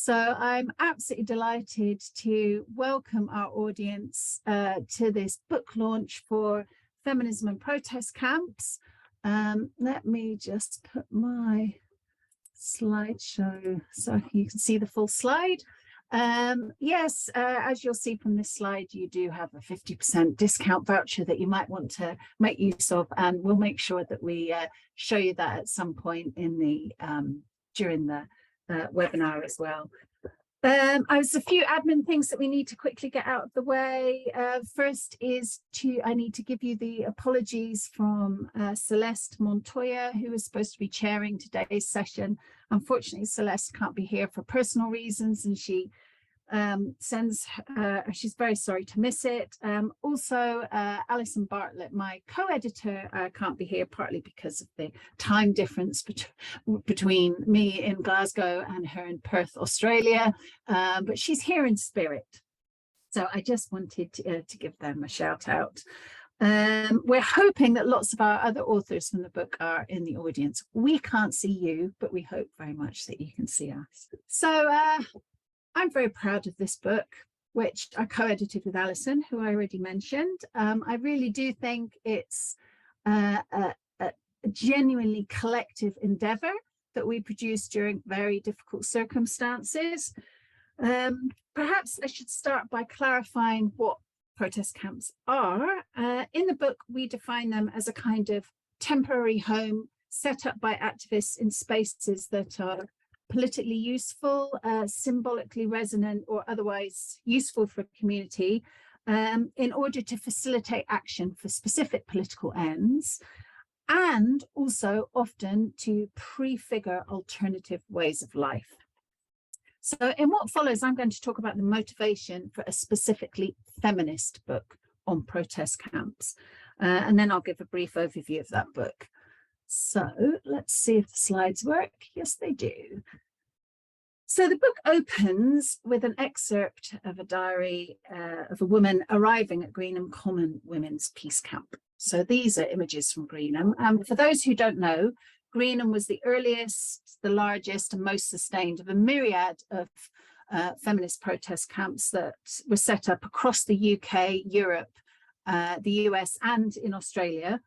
So I'm absolutely delighted to welcome our audience to this book launch for Feminism and Protest Camps. Let me just put my slideshow so you can see the full slide. Yes, as you'll see from this slide, you do have a 50% discount voucher that you might want to make use of, and we'll make sure that we show you that at some point in the during the webinar as well. There's a few admin things that we need to quickly get out of the way. First is I need to give you the apologies from Celeste Montoya, who is supposed to be chairing today's session. Unfortunately, Celeste can't be here for personal reasons, and she she's very sorry to miss it. Also, Alison Bartlett, my co-editor, can't be here, partly because of the time difference between me in Glasgow and her in Perth, Australia, but she's here in spirit. So I just wanted to give them a shout out. We're hoping that lots of our other authors from the book are in the audience. We can't see you, but we hope very much that you can see us. So I'm very proud of this book, which I co-edited with Alison, who I already mentioned. I really do think it's a genuinely collective endeavour that we produced during very difficult circumstances. Perhaps I should start by clarifying what protest camps are. In the book, we define them as a kind of temporary home set up by activists in spaces that are politically useful, symbolically resonant, or otherwise useful for a community in order to facilitate action for specific political ends, and also often to prefigure alternative ways of life. So in what follows, I'm going to talk about the motivation for a specifically feminist book on protest camps, and then I'll give a brief overview of that book. So let's see if the slides work. Yes, they do. So the book opens with an excerpt of a diary of a woman arriving at Greenham Common Women's Peace Camp. So these are images from Greenham. For those who don't know, Greenham was the earliest, the largest and most sustained of a myriad of feminist protest camps that were set up across the UK, Europe, the US and in Australia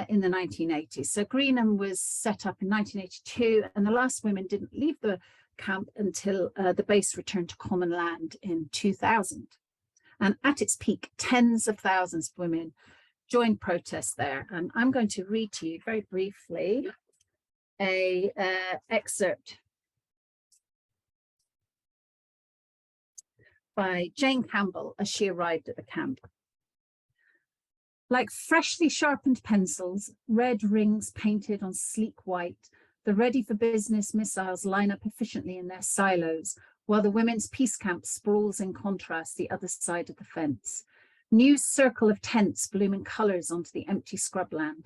in the 1980s. So Greenham was set up in 1982, and the last women didn't leave the camp until the base returned to common land in 2000. And at its peak, tens of thousands of women joined protests there. And I'm going to read to you very briefly a excerpt by Jane Campbell as she arrived at the camp. Like freshly sharpened pencils, red rings painted on sleek white, the ready-for-business missiles line up efficiently in their silos, while the women's peace camp sprawls in contrast the other side of the fence. New circle of tents bloom in colours onto the empty scrubland.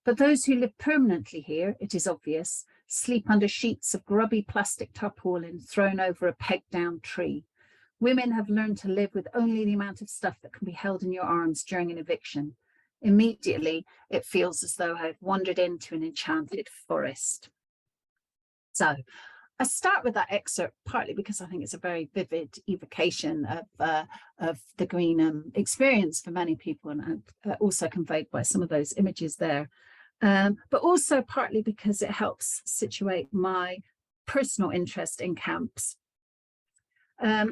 But those who live permanently here, it is obvious, sleep under sheets of grubby plastic tarpaulin thrown over a pegged-down tree. Women have learned to live with only the amount of stuff that can be held in your arms during an eviction. Immediately, it feels as though I've wandered into an enchanted forest. So I start with that excerpt partly because I think it's a very vivid evocation of the Greenham experience for many people, and also conveyed by some of those images there. But also partly because it helps situate my personal interest in camps,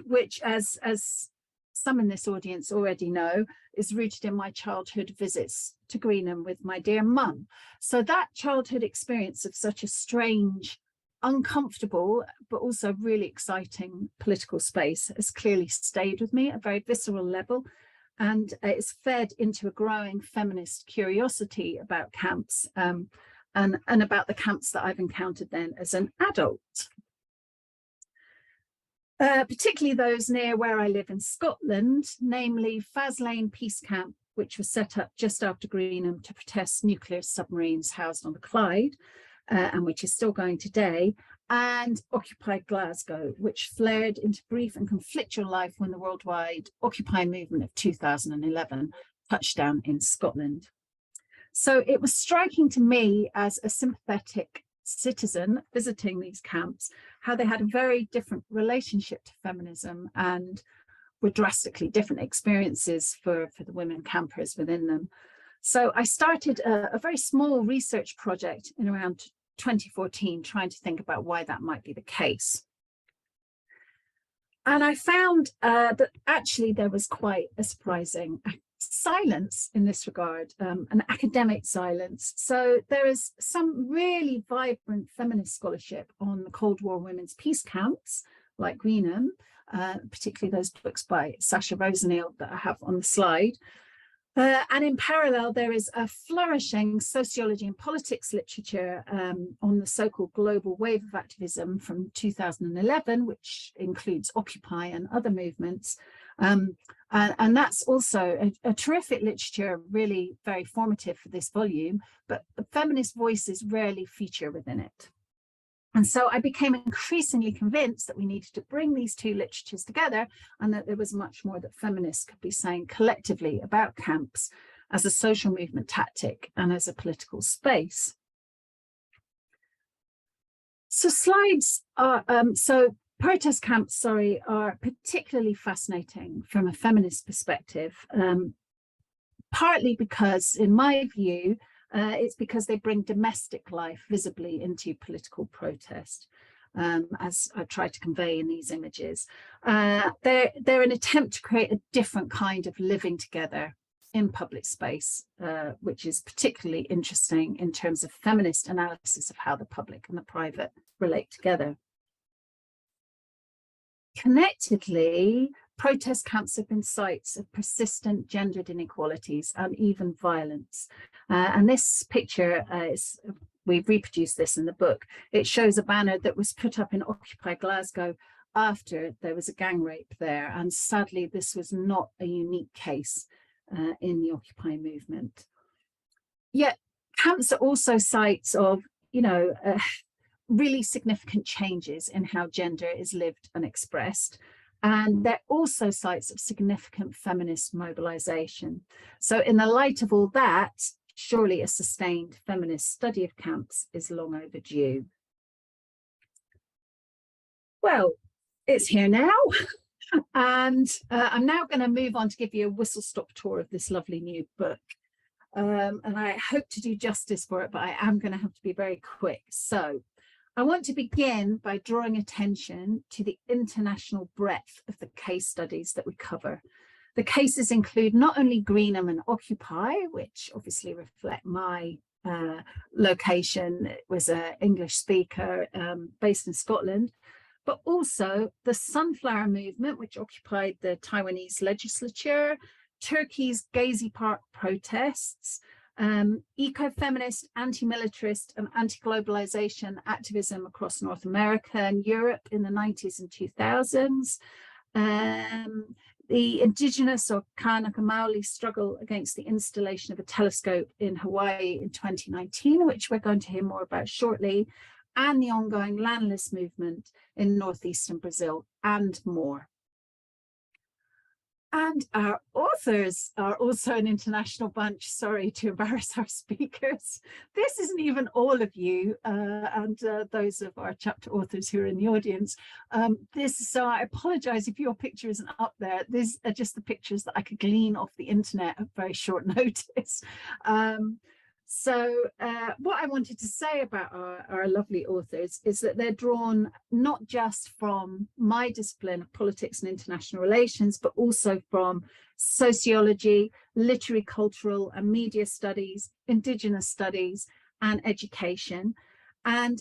which, as some in this audience already know, is rooted in my childhood visits to Greenham with my dear mum. So that childhood experience of such a strange, uncomfortable, but also really exciting political space has clearly stayed with me at a very visceral level, and it's fed into a growing feminist curiosity about camps and about the camps that I've encountered then as an adult. Particularly those near where I live in Scotland, namely Faslane Peace Camp, which was set up just after Greenham to protest nuclear submarines housed on the Clyde, and which is still going today, and Occupy Glasgow, which flared into brief and conflictual life when the worldwide Occupy movement of 2011 touched down in Scotland. So it was striking to me as a sympathetic citizen visiting these camps, how they had a very different relationship to feminism and were drastically different experiences for the women campers within them. So I started a very small research project in around 2014, trying to think about why that might be the case. And I found that actually there was quite a surprising silence in this regard, an academic silence. So there is some really vibrant feminist scholarship on the Cold War women's peace camps, like Greenham, particularly those books by Sasha Rosenil that I have on the slide. And in parallel, there is a flourishing sociology and politics literature on the so-called global wave of activism from 2011, which includes Occupy and other movements. And that's also a terrific literature, really very formative for this volume, but the feminist voices rarely feature within it. And so I became increasingly convinced that we needed to bring these two literatures together and that there was much more that feminists could be saying collectively about camps as a social movement tactic and as a political space. So slides are, protest camps, are particularly fascinating from a feminist perspective, partly because, in my view, it's because they bring domestic life visibly into political protest, as I try to convey in these images. They're an attempt to create a different kind of living together in public space, which is particularly interesting in terms of feminist analysis of how the public and the private relate together. Connectedly, protest camps have been sites of persistent gendered inequalities and even violence. And this picture we've reproduced this in the book. It shows a banner that was put up in Occupy Glasgow after there was a gang rape there. And sadly, this was not a unique case in the Occupy movement. Yet camps are also sites of, really significant changes in how gender is lived and expressed. And they're also sites of significant feminist mobilization. So in the light of all that, surely a sustained feminist study of camps is long overdue. Well, it's here now. And I'm now going to move on to give you a whistle-stop tour of this lovely new book. And I hope to do justice for it, but I am going to have to be very quick. So I want to begin by drawing attention to the international breadth of the case studies that we cover. The cases include not only Greenham and Occupy, which obviously reflect my location. It was an English speaker based in Scotland, but also the Sunflower Movement, which occupied the Taiwanese legislature, Turkey's Gezi Park protests, eco-feminist, anti-militarist and anti-globalization activism across North America and Europe in the 90s and 2000s, the indigenous or Kanaka Maoli struggle against the installation of a telescope in Hawaii in 2019, which we're going to hear more about shortly, and the ongoing landless movement in northeastern Brazil, and more. And our authors are also an international bunch. Sorry to embarrass our speakers. This isn't even all of you and those of our chapter authors who are in the audience. So I apologize if your picture isn't up there. These are just the pictures that I could glean off the internet at very short notice. So what I wanted to say about our lovely authors is that they're drawn not just from my discipline of politics and international relations, but also from sociology, literary, cultural and media studies, indigenous studies and education. And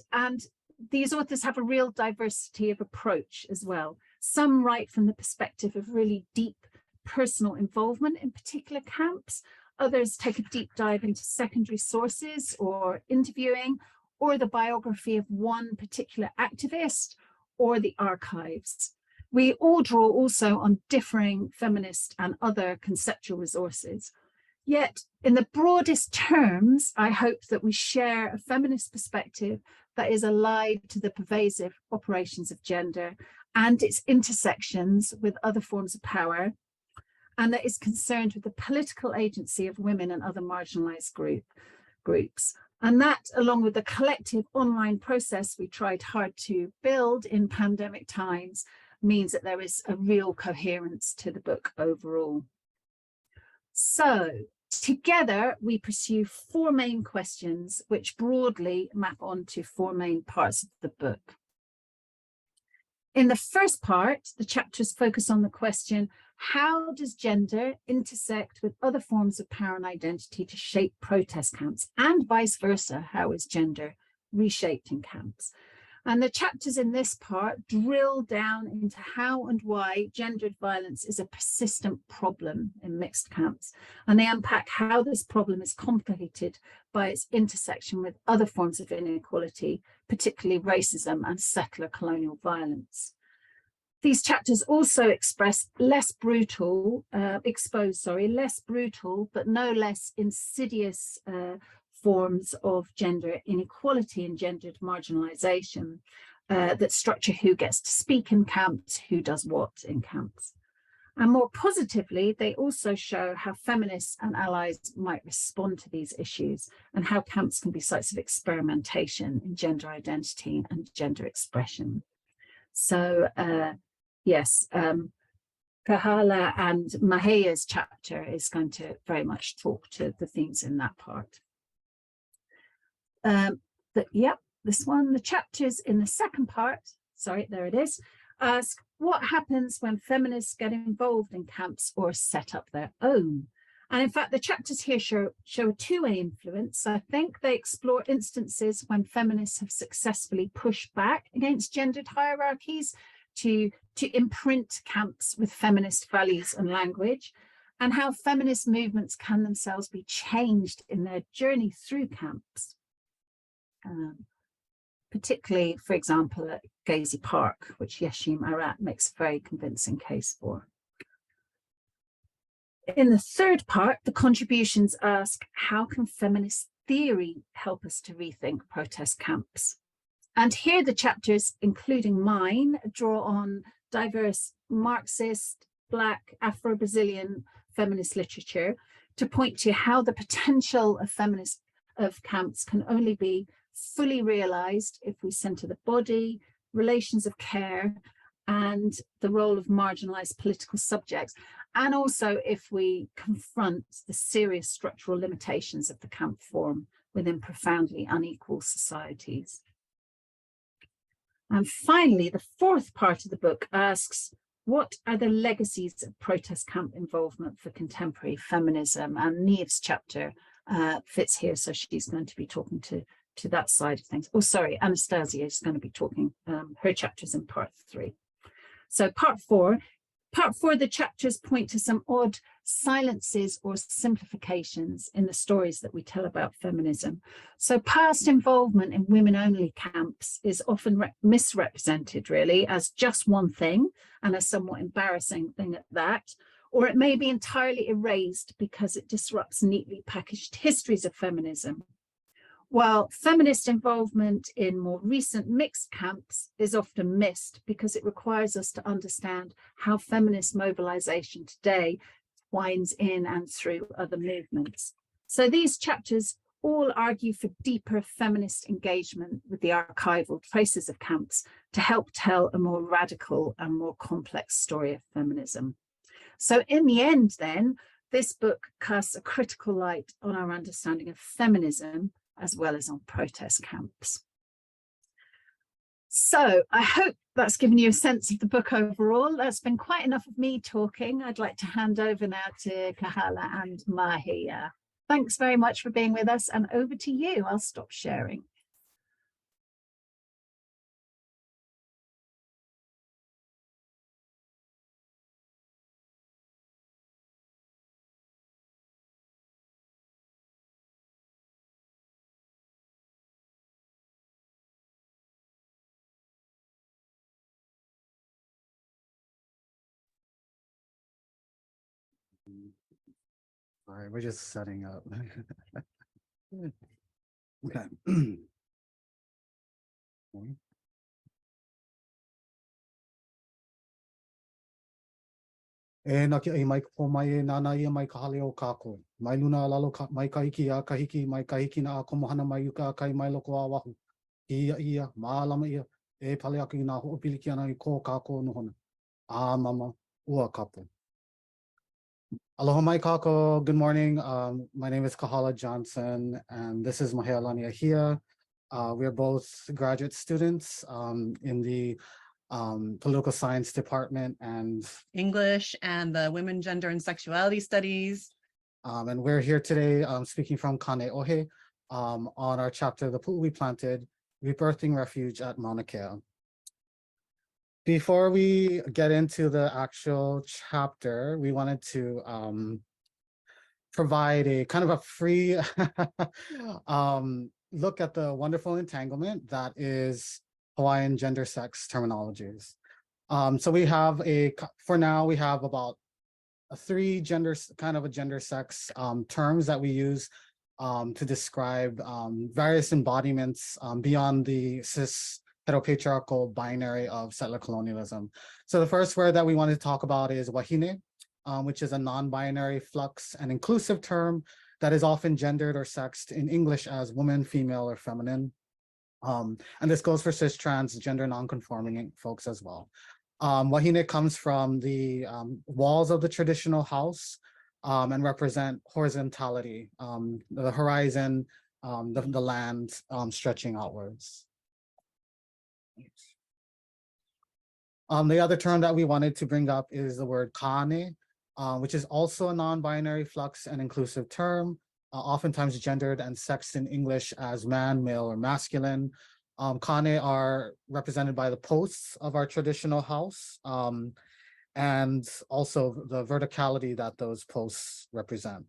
these authors have a real diversity of approach as well. Some write from the perspective of really deep personal involvement in particular camps. Others take a deep dive into secondary sources or interviewing, or the biography of one particular activist, or the archives. We all draw also on differing feminist and other conceptual resources. Yet, in the broadest terms, I hope that we share a feminist perspective that is allied to the pervasive operations of gender and its intersections with other forms of power, and that is concerned with the political agency of women and other marginalized groups. And that, along with the collective online process we tried hard to build in pandemic times, means that there is a real coherence to the book overall. So together, we pursue four main questions, which broadly map onto four main parts of the book. In the first part, the chapters focus on the question, how does gender intersect with other forms of power and identity to shape protest camps, and vice versa? How is gender reshaped in camps? And the chapters in this part drill down into how and why gendered violence is a persistent problem in mixed camps. And they unpack how this problem is complicated by its intersection with other forms of inequality, particularly racism and settler colonial violence. These chapters also expose less brutal, but no less insidious forms of gender inequality and gendered marginalization that structure who gets to speak in camps, who does what in camps. And more positively, they also show how feminists and allies might respond to these issues and how camps can be sites of experimentation in gender identity and gender expression. So yes, Kahala and Maheya's chapter is going to very much talk to the themes in that part. This one, the chapters in the second part, sorry, there it is, ask what happens when feminists get involved in camps or set up their own. And in fact, the chapters here show a two-way influence. I think they explore instances when feminists have successfully pushed back against gendered hierarchies to imprint camps with feminist values and language, and how feminist movements can themselves be changed in their journey through camps. Particularly, for example, at Gezi Park, which Yeshim Arat makes a very convincing case for. In the third part, the contributions ask, how can feminist theory help us to rethink protest camps? And here the chapters, including mine, draw on diverse Marxist, Black, Afro-Brazilian feminist literature to point to how the potential of camps can only be fully realized if we center the body, relations of care, and the role of marginalized political subjects, and also if we confront the serious structural limitations of the camp form within profoundly unequal societies. And finally, the fourth part of the book asks, what are the legacies of protest camp involvement for contemporary feminism? And Niamh's chapter fits here, so she's going to be talking to that side of things. Oh, sorry, Anastasia is going to be talking, her chapters in part 3. So part four, the chapters point to some odd silences or simplifications in the stories that we tell about feminism. So past involvement in women-only camps is often misrepresented, really, as just one thing, and a somewhat embarrassing thing at that, or it may be entirely erased because it disrupts neatly packaged histories of feminism. While feminist involvement in more recent mixed camps is often missed because it requires us to understand how feminist mobilization today winds in and through other movements. So these chapters all argue for deeper feminist engagement with the archival traces of camps to help tell a more radical and more complex story of feminism. So in the end then, this book casts a critical light on our understanding of feminism as well as on protest camps. So I hope that's given you a sense of the book overall. That's been quite enough of me talking. I'd like to hand over now to Kahala and Maheya. Thanks very much for being with us, and over to you. I'll stop sharing. All right, we're just setting up. Okay. E na ke ai mai po mai e nana ia mai ka hale o kako. Mai luna lalo mai ka hiki a ka hiki mai ka hiki na a komohana mai uka kai mai loko a wahu. Ia maalama ia e pale aku i nā ho'opiliki ana i ko kako nohona. A mama ua kapu. Aloha mai kako. Good morning. My name is Kahala Johnson, and this is Mahealani Ahia. We are both graduate students in the political science department and English and the Women, Gender, and Sexuality Studies. And we're here today speaking from Kane'ohe on our chapter, The Pu'u We Planted, Rebirthing Refuge at Mauna Kea. Before we get into the actual chapter, we wanted to provide a kind of a free look at the wonderful entanglement that is Hawaiian gender sex terminologies. So we have for now, we have about three gender sex terms that we use to describe various embodiments beyond the cis heteropatriarchal binary of settler colonialism. So the first word that we want to talk about is wahine, which is a non-binary flux and inclusive term that is often gendered or sexed in English as woman, female, or feminine. And this goes for cis, trans, gender non-conforming folks as well. Wahine comes from the walls of the traditional house and represent horizontality, the horizon, the land stretching outwards. The other term that we wanted to bring up is the word kane, which is also a non-binary flux and inclusive term, oftentimes gendered and sexed in English as man, male, or masculine. Kane are represented by the posts of our traditional house and also the verticality that those posts represent.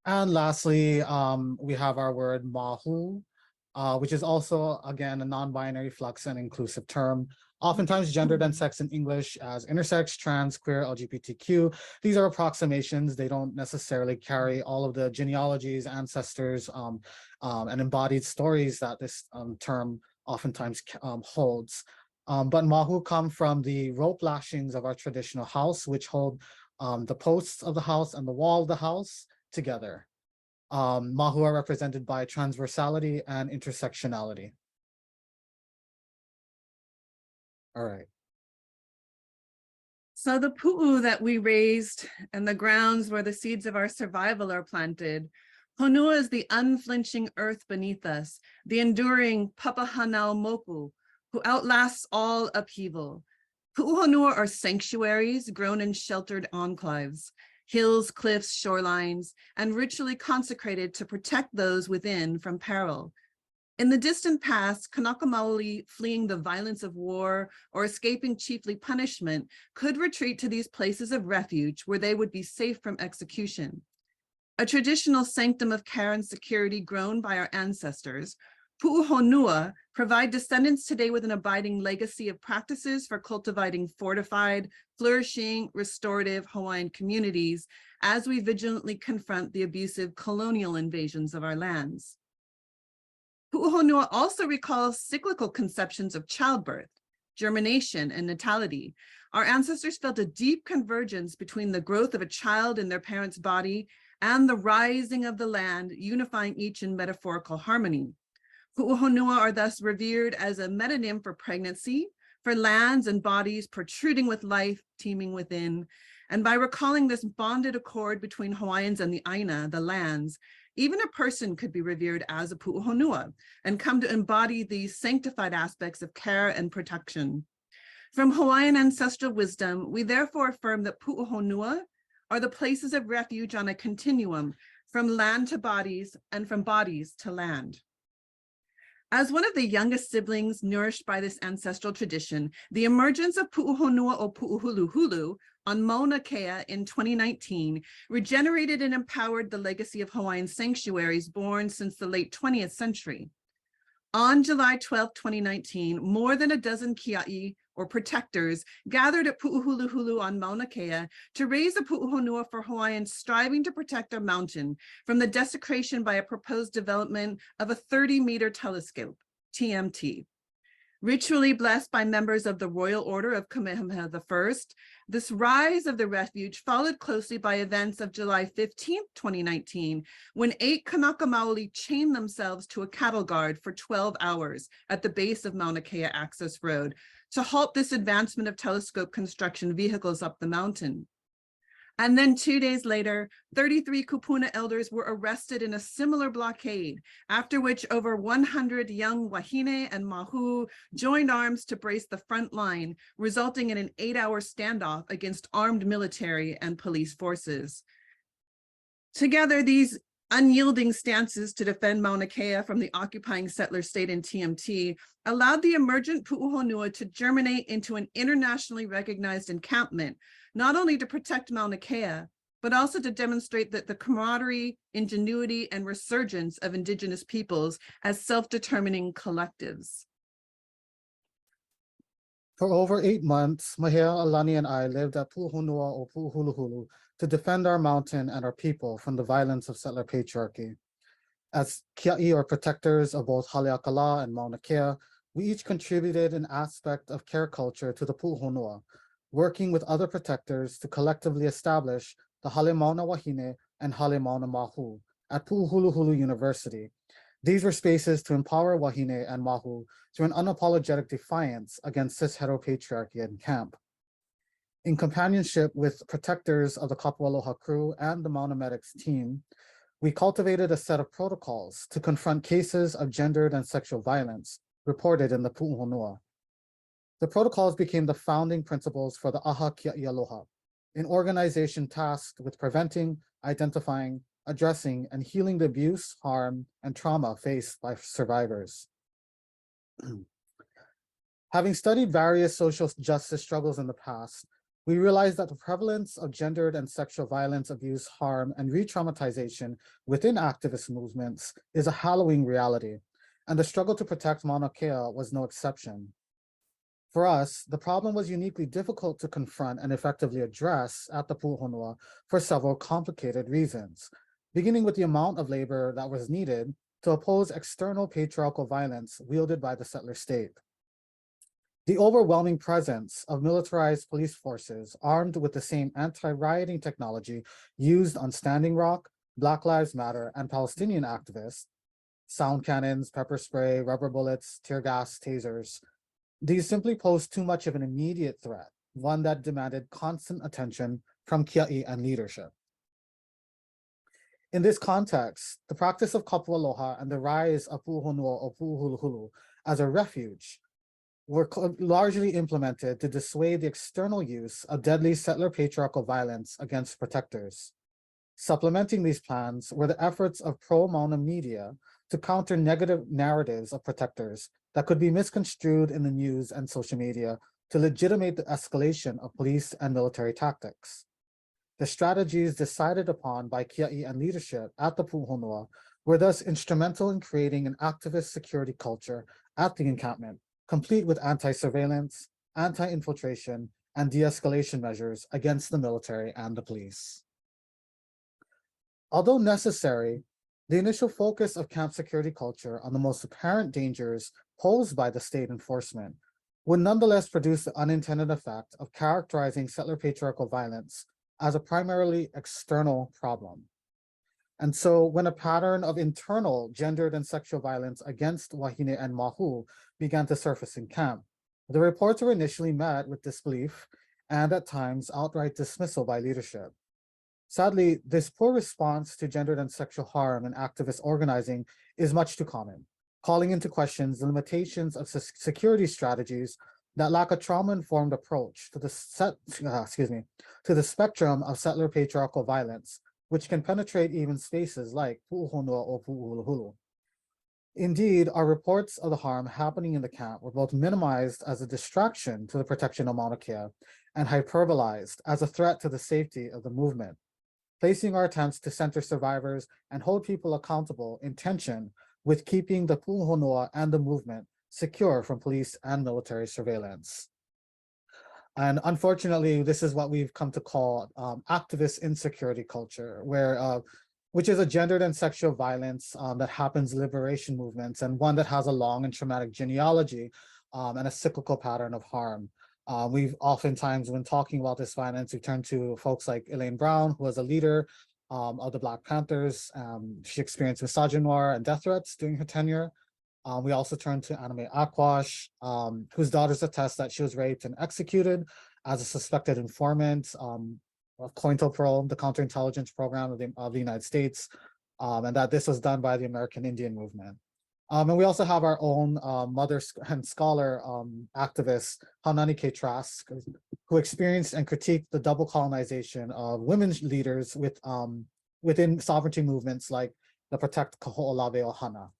And lastly, we have our word mahu, which is also, again, a non-binary flux and inclusive term, oftentimes gendered and sexed in English as intersex, trans, queer, LGBTQ. These are approximations. They don't necessarily carry all of the genealogies, ancestors, and embodied stories that this term oftentimes holds. But mahu come from the rope lashings of our traditional house, which hold the posts of the house and the wall of the house together. Mahu are represented by transversality and intersectionality. All right. So the pu'u that we raised and the grounds where the seeds of our survival are planted, honua is the unflinching earth beneath us, the enduring papahanau moku, who outlasts all upheaval. Pu'u honua are sanctuaries grown in sheltered enclaves, hills, cliffs, shorelines, and ritually consecrated to protect those within from peril. In the distant past, Kanaka Maoli fleeing the violence of war or escaping chiefly punishment could retreat to these places of refuge where they would be safe from execution. A traditional sanctum of care and security grown by our ancestors, Pu'u Honua provide descendants today with an abiding legacy of practices for cultivating fortified, flourishing, restorative Hawaiian communities as we vigilantly confront the abusive colonial invasions of our lands. Pu'u Honua also recalls cyclical conceptions of childbirth, germination, and natality. Our ancestors felt a deep convergence between the growth of a child in their parent's body and the rising of the land, unifying each in metaphorical harmony. Pu'u Honua are thus revered as a metonym for pregnancy, for lands and bodies protruding with life, teeming within. And by recalling this bonded accord between Hawaiians and the Aina, the lands, even a person could be revered as a Pu'u Honua and come to embody these sanctified aspects of care and protection. From Hawaiian ancestral wisdom, we therefore affirm that Pu'u Honua are the places of refuge on a continuum from land to bodies and from bodies to land. As one of the youngest siblings nourished by this ancestral tradition, the emergence of Pu'u Honua o Pu'uhuluhulu on Mauna Kea in 2019 regenerated and empowered the legacy of Hawaiian sanctuaries born since the late 20th century. On July 12, 2019, more than a dozen kia'i, or protectors, gathered at Pu'uhuluhulu on Mauna Kea to raise a Pu'u Honua for Hawaiians striving to protect our mountain from the desecration by a proposed development of a 30-meter telescope, TMT. Ritually blessed by members of the Royal Order of Kamehameha I, this rise of the refuge followed closely by events of July 15, 2019, when 8 Kanaka Maoli chained themselves to a cattle guard for 12 hours at the base of Mauna Kea Access Road to halt this advancement of telescope construction vehicles up the mountain. And then 2 days later, 33 Kupuna elders were arrested in a similar blockade, after which over 100 young Wahine and Mahu joined arms to brace the front line, resulting in an 8-hour standoff against armed military and police forces. Together, these unyielding stances to defend Mauna Kea from the occupying settler state in TMT allowed the emergent Pu'uhonua to germinate into an internationally recognized encampment, not only to protect Mauna Kea, but also to demonstrate that the camaraderie, ingenuity, and resurgence of Indigenous peoples as self-determining collectives. For over 8 months, Mahea, Alani, and I lived at Pu'uhonua o Pu'uhuluhulu to defend our mountain and our people from the violence of settler patriarchy. As Kia'i, or protectors of both Haleakala and Mauna Kea, we each contributed an aspect of care culture to the Pu'uhonua, working with other protectors to collectively establish the Hale Mauna Wahine and Hale Mauna Mahu at Pu'uhuluhulu University. These were spaces to empower Wahine and Mahu through an unapologetic defiance against cis-heteropatriarchy in camp. In companionship with protectors of the Kapua crew and the Mauna Medics team, we cultivated a set of protocols to confront cases of gendered and sexual violence reported in the Pu'uhonua. The protocols became the founding principles for the Aha Kia'i Aloha, an organization tasked with preventing, identifying, addressing, and healing the abuse, harm, and trauma faced by survivors. Having studied various social justice struggles in the past, we realized that the prevalence of gendered and sexual violence, abuse, harm, and re-traumatization within activist movements is a hallowing reality, and the struggle to protect Mauna Kea was no exception. For us, the problem was uniquely difficult to confront and effectively address at the Pu'uhonua for several complicated reasons, beginning with the amount of labor that was needed to oppose external patriarchal violence wielded by the settler state. The overwhelming presence of militarized police forces armed with the same anti-rioting technology used on Standing Rock, Black Lives Matter, and Palestinian activists, sound cannons, pepper spray, rubber bullets, tear gas, tasers, these simply posed too much of an immediate threat, one that demanded constant attention from Kia'i and leadership. In this context, the practice of Kapua Aloha and the rise of Pu'uhonua o Pu'uhuluhulu as a refuge were largely implemented to dissuade the external use of deadly settler patriarchal violence against protectors. Supplementing these plans were the efforts of pro-Mauna media to counter negative narratives of protectors that could be misconstrued in the news and social media to legitimate the escalation of police and military tactics. The strategies decided upon by Kia'i and leadership at the Pu'uhonua were thus instrumental in creating an activist security culture at the encampment, complete with anti-surveillance, anti-infiltration, and de-escalation measures against the military and the police. Although necessary, the initial focus of camp security culture on the most apparent dangers posed by the state enforcement would nonetheless produce the unintended effect of characterizing settler patriarchal violence as a primarily external problem. And so when a pattern of internal gendered and sexual violence against Wahine and Mahu began to surface in camp, the reports were initially met with disbelief and at times outright dismissal by leadership. Sadly, this poor response to gendered and sexual harm and activist organizing is much too common, calling into questions the limitations of security strategies that lack a trauma-informed approach to the spectrum of settler patriarchal violence, which can penetrate even spaces like Pu'uhonua or Pu'uhuluhulu. Indeed, our reports of the harm happening in the camp were both minimized as a distraction to the protection of Mauna Kea and hyperbolized as a threat to the safety of the movement, placing our attempts to center survivors and hold people accountable in tension with keeping the Pu'uhonua and the movement secure from police and military surveillance. And unfortunately, this is what we've come to call activist insecurity culture, which is a gendered and sexual violence that happens in liberation movements, and one that has a long and traumatic genealogy and a cyclical pattern of harm. We've oftentimes, when talking about this violence, we turn to folks like Elaine Brown, who was a leader of the Black Panthers. She experienced misogynoir and death threats during her tenure. We also turn to Anime Akwash, whose daughters attest that she was raped and executed as a suspected informant of COINTELPRO, the counterintelligence program of the United States, and that this was done by the American Indian movement. And we also have our own mother and scholar activist, Haunani K. Trask, who experienced and critiqued the double colonization of women leaders within sovereignty movements like the Protect Kaho'olawe Ohana.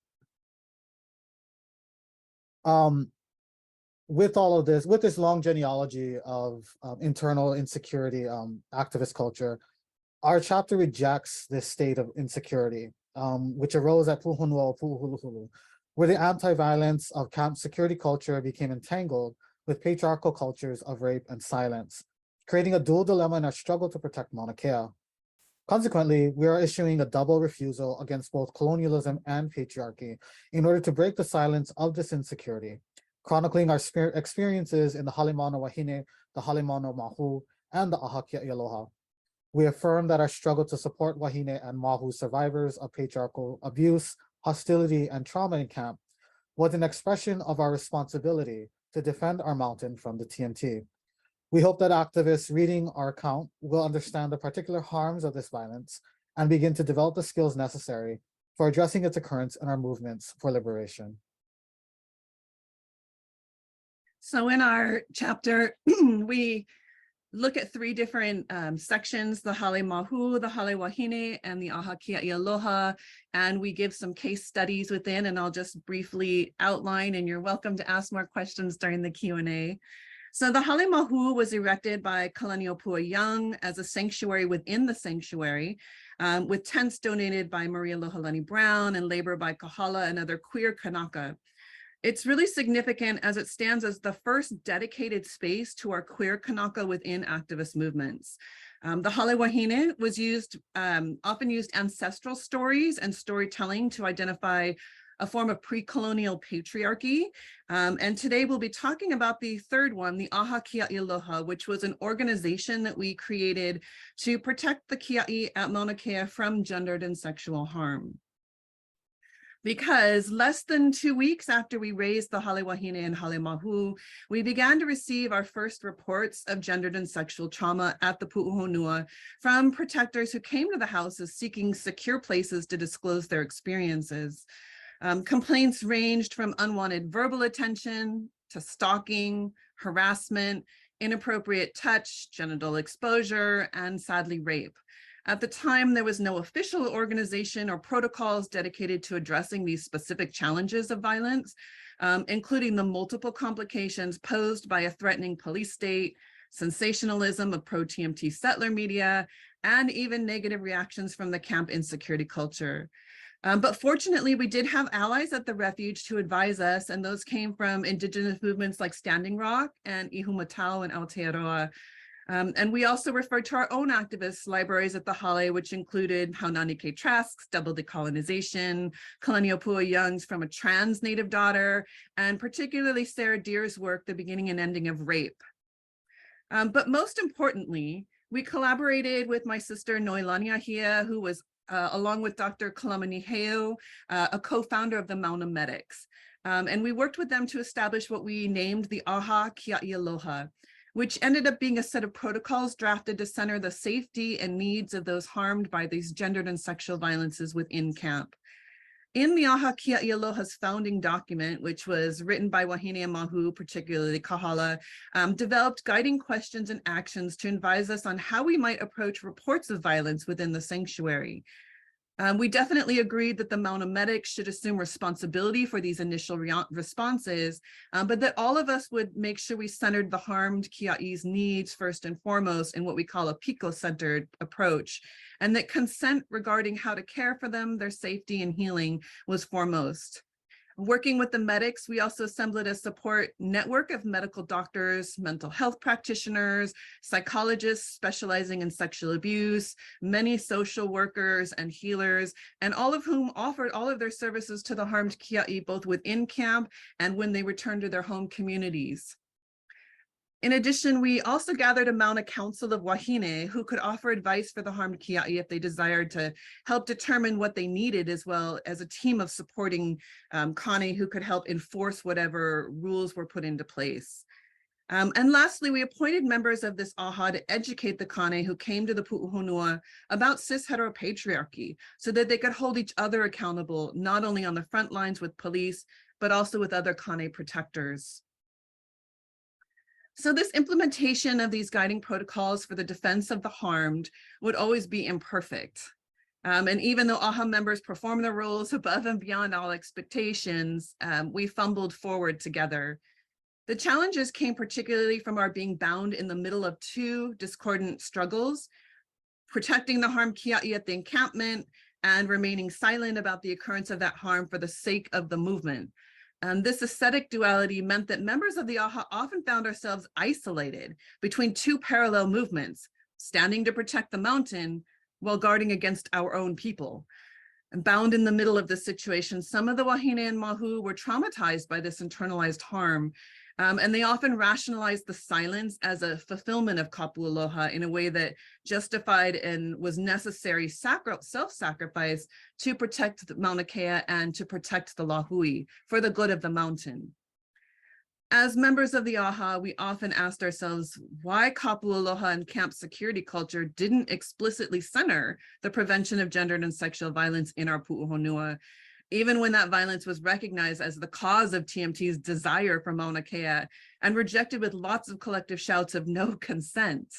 With all of this, with this long genealogy of internal insecurity, activist culture, our chapter rejects this state of insecurity, which arose at Puhonua Pu'uhuluhulu, where the anti-violence of camp security culture became entangled with patriarchal cultures of rape and silence, creating a dual dilemma in our struggle to protect Mauna Kea. Consequently, we are issuing a double refusal against both colonialism and patriarchy in order to break the silence of this insecurity, chronicling our experiences in the Halemauna Wahine, the Halemauna Mahu, and the Aha Kia'i Aloha. We affirm that our struggle to support Wahine and Mahu survivors of patriarchal abuse, hostility, and trauma in camp was an expression of our responsibility to defend our mountain from the TMT. We hope that activists reading our account will understand the particular harms of this violence and begin to develop the skills necessary for addressing its occurrence in our movements for liberation. So in our chapter, we look at three different sections, the Hale Mahu, the Hale Wahine, and the Aha Kia'i Aloha, and we give some case studies within, and I'll just briefly outline, and you're welcome to ask more questions during the Q&A. So the Hale Mahu was erected by Kalaniopua Young as a sanctuary within the sanctuary, with tents donated by Maria Lohalani Brown and labor by Kahala and other queer Kanaka. It's really significant as it stands as the first dedicated space to our queer Kanaka within activist movements. The Hale Wahine was often used ancestral stories and storytelling to identify a form of pre-colonial patriarchy. And today we'll be talking about the third one, the Aha Kia'i Aloha, which was an organization that we created to protect the Kia'i at Mauna Kea from gendered and sexual harm. Because less than 2 weeks after we raised the Hale Wahine and Hale Mahu, we began to receive our first reports of gendered and sexual trauma at the Pu'uhonua from protectors who came to the houses seeking secure places to disclose their experiences. Complaints ranged from unwanted verbal attention to stalking, harassment, inappropriate touch, genital exposure, and sadly rape. At the time, there was no official organization or protocols dedicated to addressing these specific challenges of violence, including the multiple complications posed by a threatening police state, sensationalism of pro-TMT settler media, and even negative reactions from the camp insecurity culture. But fortunately, we did have allies at the refuge to advise us, and those came from indigenous movements like Standing Rock and Ihumatao and Aotearoa. And we also referred to our own activist libraries at the Hale, which included Haunani K. Trask's Double Decolonization, Kalaniopua Young's From a Trans Native Daughter, and particularly Sarah Deer's work, The Beginning and Ending of Rape. But most importantly, we collaborated with my sister Noelani Ahia, who was along with Dr. Kalamani Heo, a co-founder of the Mauna Medics. And we worked with them to establish what we named the Aha Kia'i Aloha, which ended up being a set of protocols drafted to center the safety and needs of those harmed by these gendered and sexual violences within camp. In the Aha Kia'i Aloha's founding document, which was written by Wahine and Mahu, particularly Kahala, developed guiding questions and actions to advise us on how we might approach reports of violence within the sanctuary. We definitely agreed that the Mauna Medics should assume responsibility for these initial responses, but that all of us would make sure we centered the harmed Kia'i's needs first and foremost in what we call a PICO-centered approach, and that consent regarding how to care for them, their safety and healing was foremost. Working with the medics, we also assembled a support network of medical doctors, mental health practitioners, psychologists specializing in sexual abuse, many social workers and healers, and all of whom offered all of their services to the harmed Kia'i, both within camp and when they returned to their home communities. In addition, we also gathered a Mauna Council of Wahine who could offer advice for the harmed Kia'i if they desired to help determine what they needed, as well as a team of supporting Kane who could help enforce whatever rules were put into place. And lastly, we appointed members of this AHA to educate the Kane who came to the Pu'uhonua about cis-heteropatriarchy so that they could hold each other accountable, not only on the front lines with police, but also with other Kane protectors. So this implementation of these guiding protocols for the defense of the harmed would always be imperfect. And even though AHA members perform the roles above and beyond all expectations, we fumbled forward together. The challenges came particularly from our being bound in the middle of two discordant struggles, protecting the harmed Kia'i at the encampment and remaining silent about the occurrence of that harm for the sake of the movement. This aesthetic duality meant that members of the AHA often found ourselves isolated between two parallel movements, standing to protect the mountain while guarding against our own people. And bound in the middle of this situation, some of the Wahine and Mahu were traumatized by this internalized harm, and they often rationalized the silence as a fulfillment of kapu'aloha in a way that justified and was necessary self-sacrifice to protect Mauna Kea and to protect the Lahui for the good of the mountain. As members of the AHA, we often asked ourselves why kapu'aloha and camp security culture didn't explicitly center the prevention of gendered and sexual violence in our pu'uhonua, even when that violence was recognized as the cause of TMT's desire for Mauna Kea and rejected with lots of collective shouts of no consent.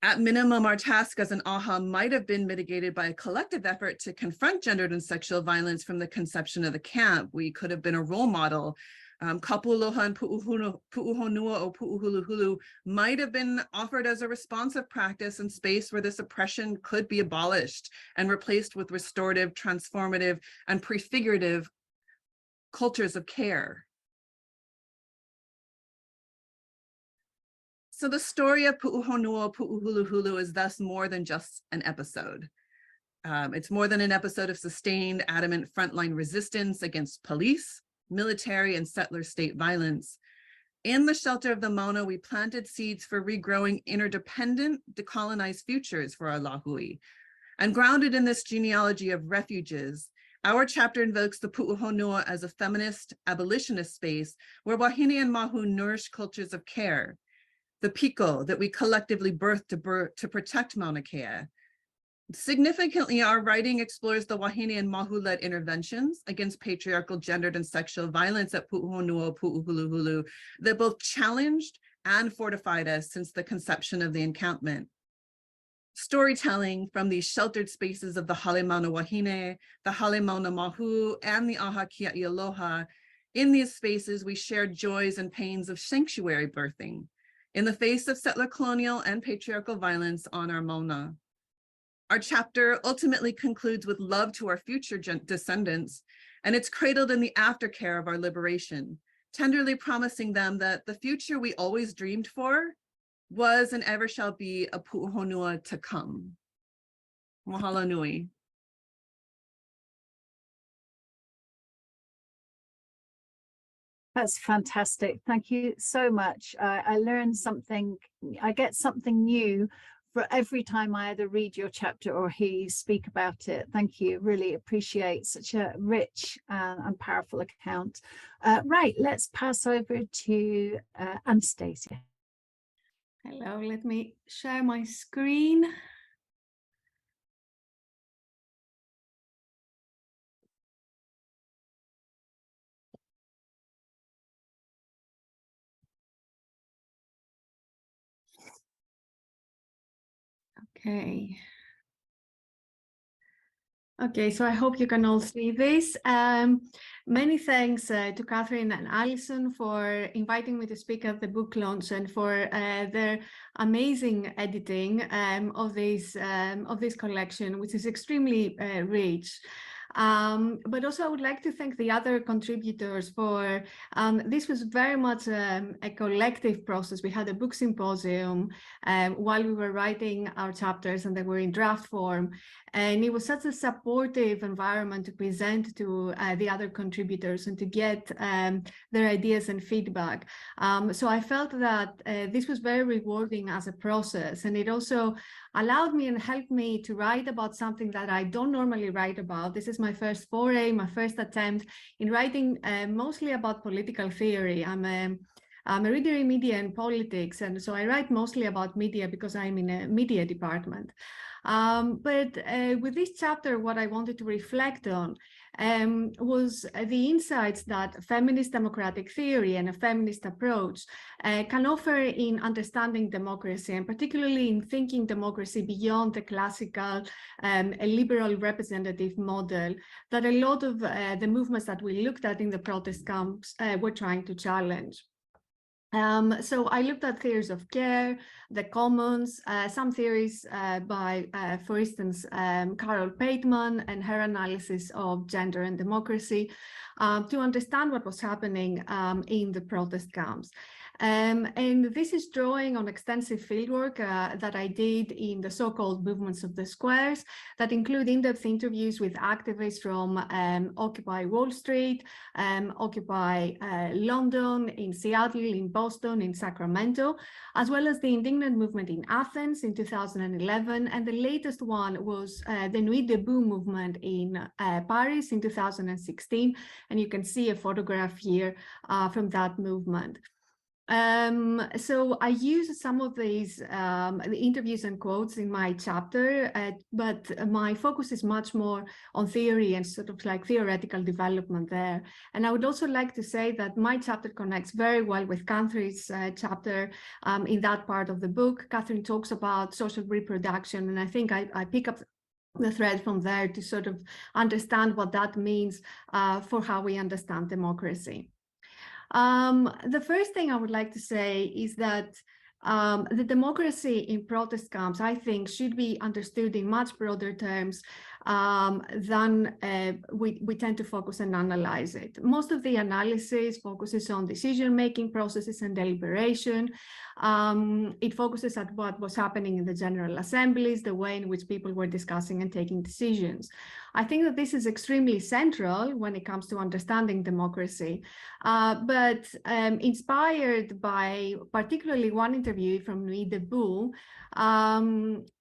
At minimum, our task as an AHA might have been mitigated by a collective effort to confront gendered and sexual violence from the conception of the camp. We could have been a role model. Kapu'aloha and pu'uhonua o pu'uhuluhulu might have been offered as a responsive practice and space where this oppression could be abolished and replaced with restorative, transformative, and prefigurative cultures of care. So the story of Pu'uhonua o pu'uhuluhulu is thus more than just an episode. It's more than an episode of sustained, adamant frontline resistance against police, military, and settler state violence. In the shelter of the Mauna, we planted seeds for regrowing interdependent, decolonized futures for our Lahui. And grounded in this genealogy of refuges, our chapter invokes the Pu'uhonua as a feminist, abolitionist space where Wahine and Mahu nourish cultures of care, the Piko that we collectively birthed to protect Mauna Kea. Significantly, our writing explores the Wahine and Mahu-led interventions against patriarchal, gendered, and sexual violence at Pu'uhonua Pu'uhuluhulu that both challenged and fortified us since the conception of the encampment. Storytelling from these sheltered spaces of the Hale Mauna Wahine, the Hale Mauna Mahu, and the Aha Kia'i Aloha, in these spaces we shared joys and pains of sanctuary birthing in the face of settler colonial and patriarchal violence on our Mauna. Our chapter ultimately concludes with love to our future descendants, and it's cradled in the aftercare of our liberation, tenderly promising them that the future we always dreamed for was and ever shall be a pu'uhonua to come. Mahalo nui. That's fantastic. Thank you so much. I learned something, I get something new for every time I either read your chapter or hear you speak about it. Thank you. Really appreciate such a rich and powerful account. Right, let's pass over to Anastasia. Hello, let me share my screen. Okay. Okay, so I hope you can all see this. Many thanks to Catherine and Alison for inviting me to speak at the book launch and for their amazing editing of this collection, which is extremely rich. But also I would like to thank the other contributors for, this was very much a collective process. We had a book symposium while we were writing our chapters, and they were in draft form. And it was such a supportive environment to present to the other contributors and to get their ideas and feedback. So I felt that this was very rewarding as a process, and it also allowed me and helped me to write about something that I don't normally write about. This is my first foray, my first attempt in writing mostly about political theory. I'm a reader in media and politics, and so I write mostly about media because I'm in a media department. But with this chapter, what I wanted to reflect on was the insights that feminist democratic theory and a feminist approach can offer in understanding democracy, and particularly in thinking democracy beyond the classical liberal representative model that a lot of the movements that we looked at in the protest camps were trying to challenge. So I looked at theories of care, the commons, some theories by, for instance, Carol Pateman and her analysis of gender and democracy to understand what was happening in the protest camps. And this is drawing on extensive fieldwork that I did in the so-called movements of the squares that include in-depth interviews with activists from Occupy Wall Street, Occupy London, in Seattle, in Boston, in Sacramento, as well as the indignant movement in Athens in 2011. And the latest one was the Nuit Debout movement in Paris in 2016. And you can see a photograph here from that movement. So I use some of these the interviews and quotes in my chapter, but my focus is much more on theory and sort of like theoretical development there. And I would also like to say that my chapter connects very well with Catherine's chapter in that part of the book. Catherine talks about social reproduction, and I think I pick up the thread from there to sort of understand what that means for how we understand democracy. The first thing I would like to say is that the democracy in protest camps, I think, should be understood in much broader terms than we tend to focus and analyze it. Most of the analysis focuses on decision-making processes and deliberation. It focuses at what was happening in the General Assemblies, the way in which people were discussing and taking decisions. I think that this is extremely central when it comes to understanding democracy, but inspired by particularly one interview from Nuit Debout,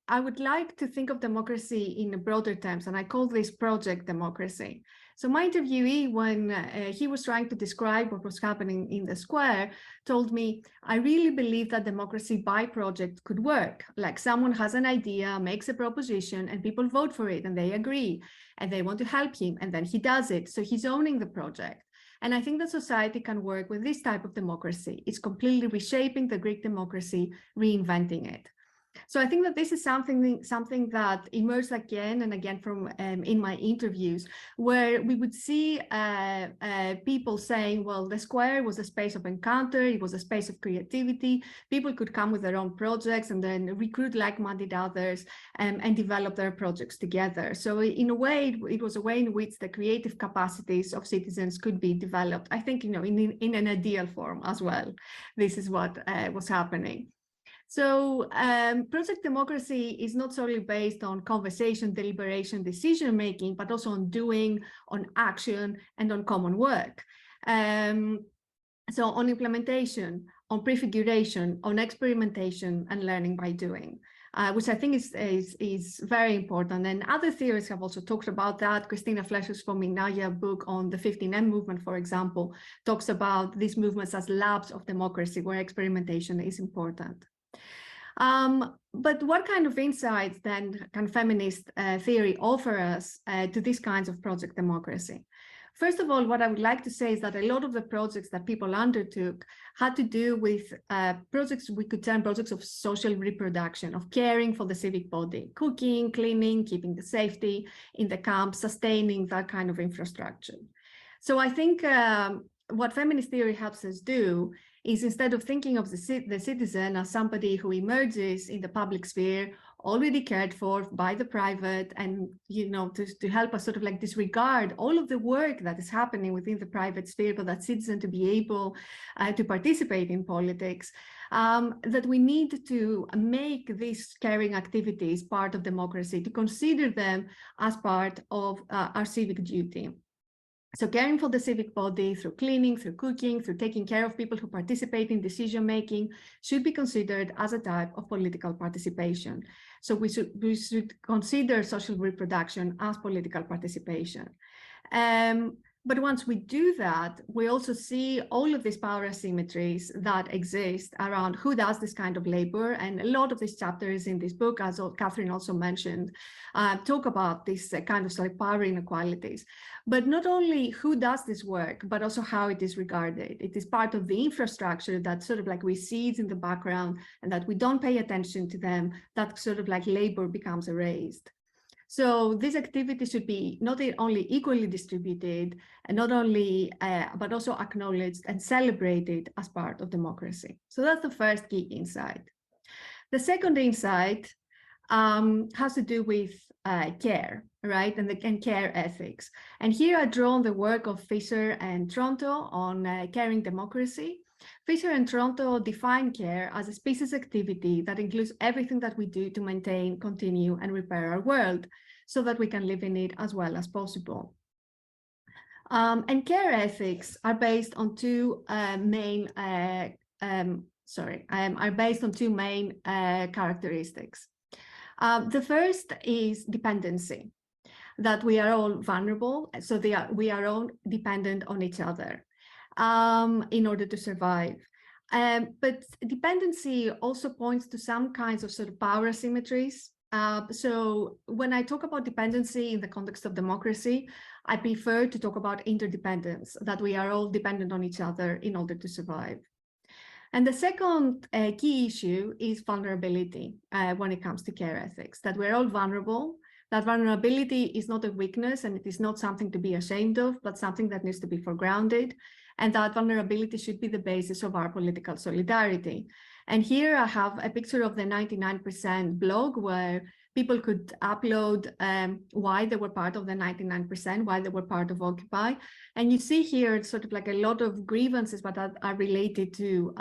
I would like to think of democracy in broader terms, and I call this project democracy. So my interviewee, when he was trying to describe what was happening in the square, told me, I really believe that democracy by project could work. Like someone has an idea, makes a proposition, and people vote for it, and they agree, and they want to help him, and then he does it. So he's owning the project. And I think that society can work with this type of democracy. It's completely reshaping the Greek democracy, reinventing it. So I think that this is something that emerged again and again from in my interviews, where we would see people saying, well, the square was a space of encounter, it was a space of creativity, people could come with their own projects and then recruit like-minded others and develop their projects together. So in a way, it was a way in which the creative capacities of citizens could be developed. I think, in an ideal form as well. This is what was happening. So project democracy is not solely based on conversation, deliberation, decision-making, but also on doing, on action, and on common work. So on implementation, on prefiguration, on experimentation, and learning by doing, which I think is very important. And other theorists have also talked about that. Christina Flesch's Fominaya book on the 15M movement, for example, talks about these movements as labs of democracy, where experimentation is important. But what kind of insights then can feminist theory offer us to these kinds of project democracy? First of all, what I would like to say is that a lot of the projects that people undertook had to do with projects we could term projects of social reproduction, of caring for the civic body, cooking, cleaning, keeping the safety in the camp, sustaining that kind of infrastructure. So I think what feminist theory helps us do is, instead of thinking of the citizen as somebody who emerges in the public sphere already cared for by the private, and to help us sort of like disregard all of the work that is happening within the private sphere for that citizen to be able to participate in politics, that we need to make these caring activities part of democracy, to consider them as part of our civic duty. So caring for the civic body through cleaning, through cooking, through taking care of people who participate in decision-making should be considered as a type of political participation. So we should consider social reproduction as political participation. But once we do that, we also see all of these power asymmetries that exist around who does this kind of labor. And a lot of these chapters in this book, as Catherine also mentioned, talk about this kind of like power inequalities. But not only who does this work, but also how it is regarded. It is part of the infrastructure that sort of like we see it in the background, and that we don't pay attention to them, that sort of like labor becomes erased. So these activities should be not only equally distributed, and not only, but also acknowledged and celebrated as part of democracy. So that's the first key insight. The second insight has to do with care, right? And care ethics. And here I draw on the work of Fisher and Tronto on caring democracy. Fisher and Tronto define care as a species activity that includes everything that we do to maintain, continue, and repair our world so that we can live in it as well as possible. And care ethics are based on two main characteristics. The first is dependency, that we are all vulnerable, so we are all dependent on each other in order to survive. But dependency also points to some kinds of sort of power asymmetries. So when I talk about dependency in the context of democracy, I prefer to talk about interdependence, that we are all dependent on each other in order to survive. And the second key issue is vulnerability when it comes to care ethics, that we're all vulnerable. That vulnerability is not a weakness, and it is not something to be ashamed of, but something that needs to be foregrounded. And that vulnerability should be the basis of our political solidarity. And here I have a picture of the 99% blog, where people could upload why they were part of the 99%, why they were part of Occupy. And you see here it's sort of like a lot of grievances, but that are related to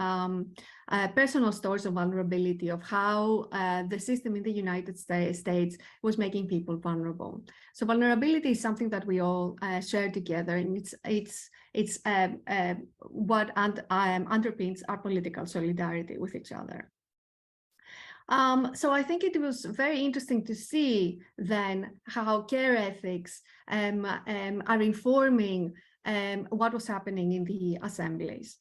personal stories of vulnerability, of how the system in the United States was making people vulnerable. So vulnerability is something that we all share together, and it's what underpins our political solidarity with each other. So I think it was very interesting to see then how care ethics are informing what was happening in the assemblies,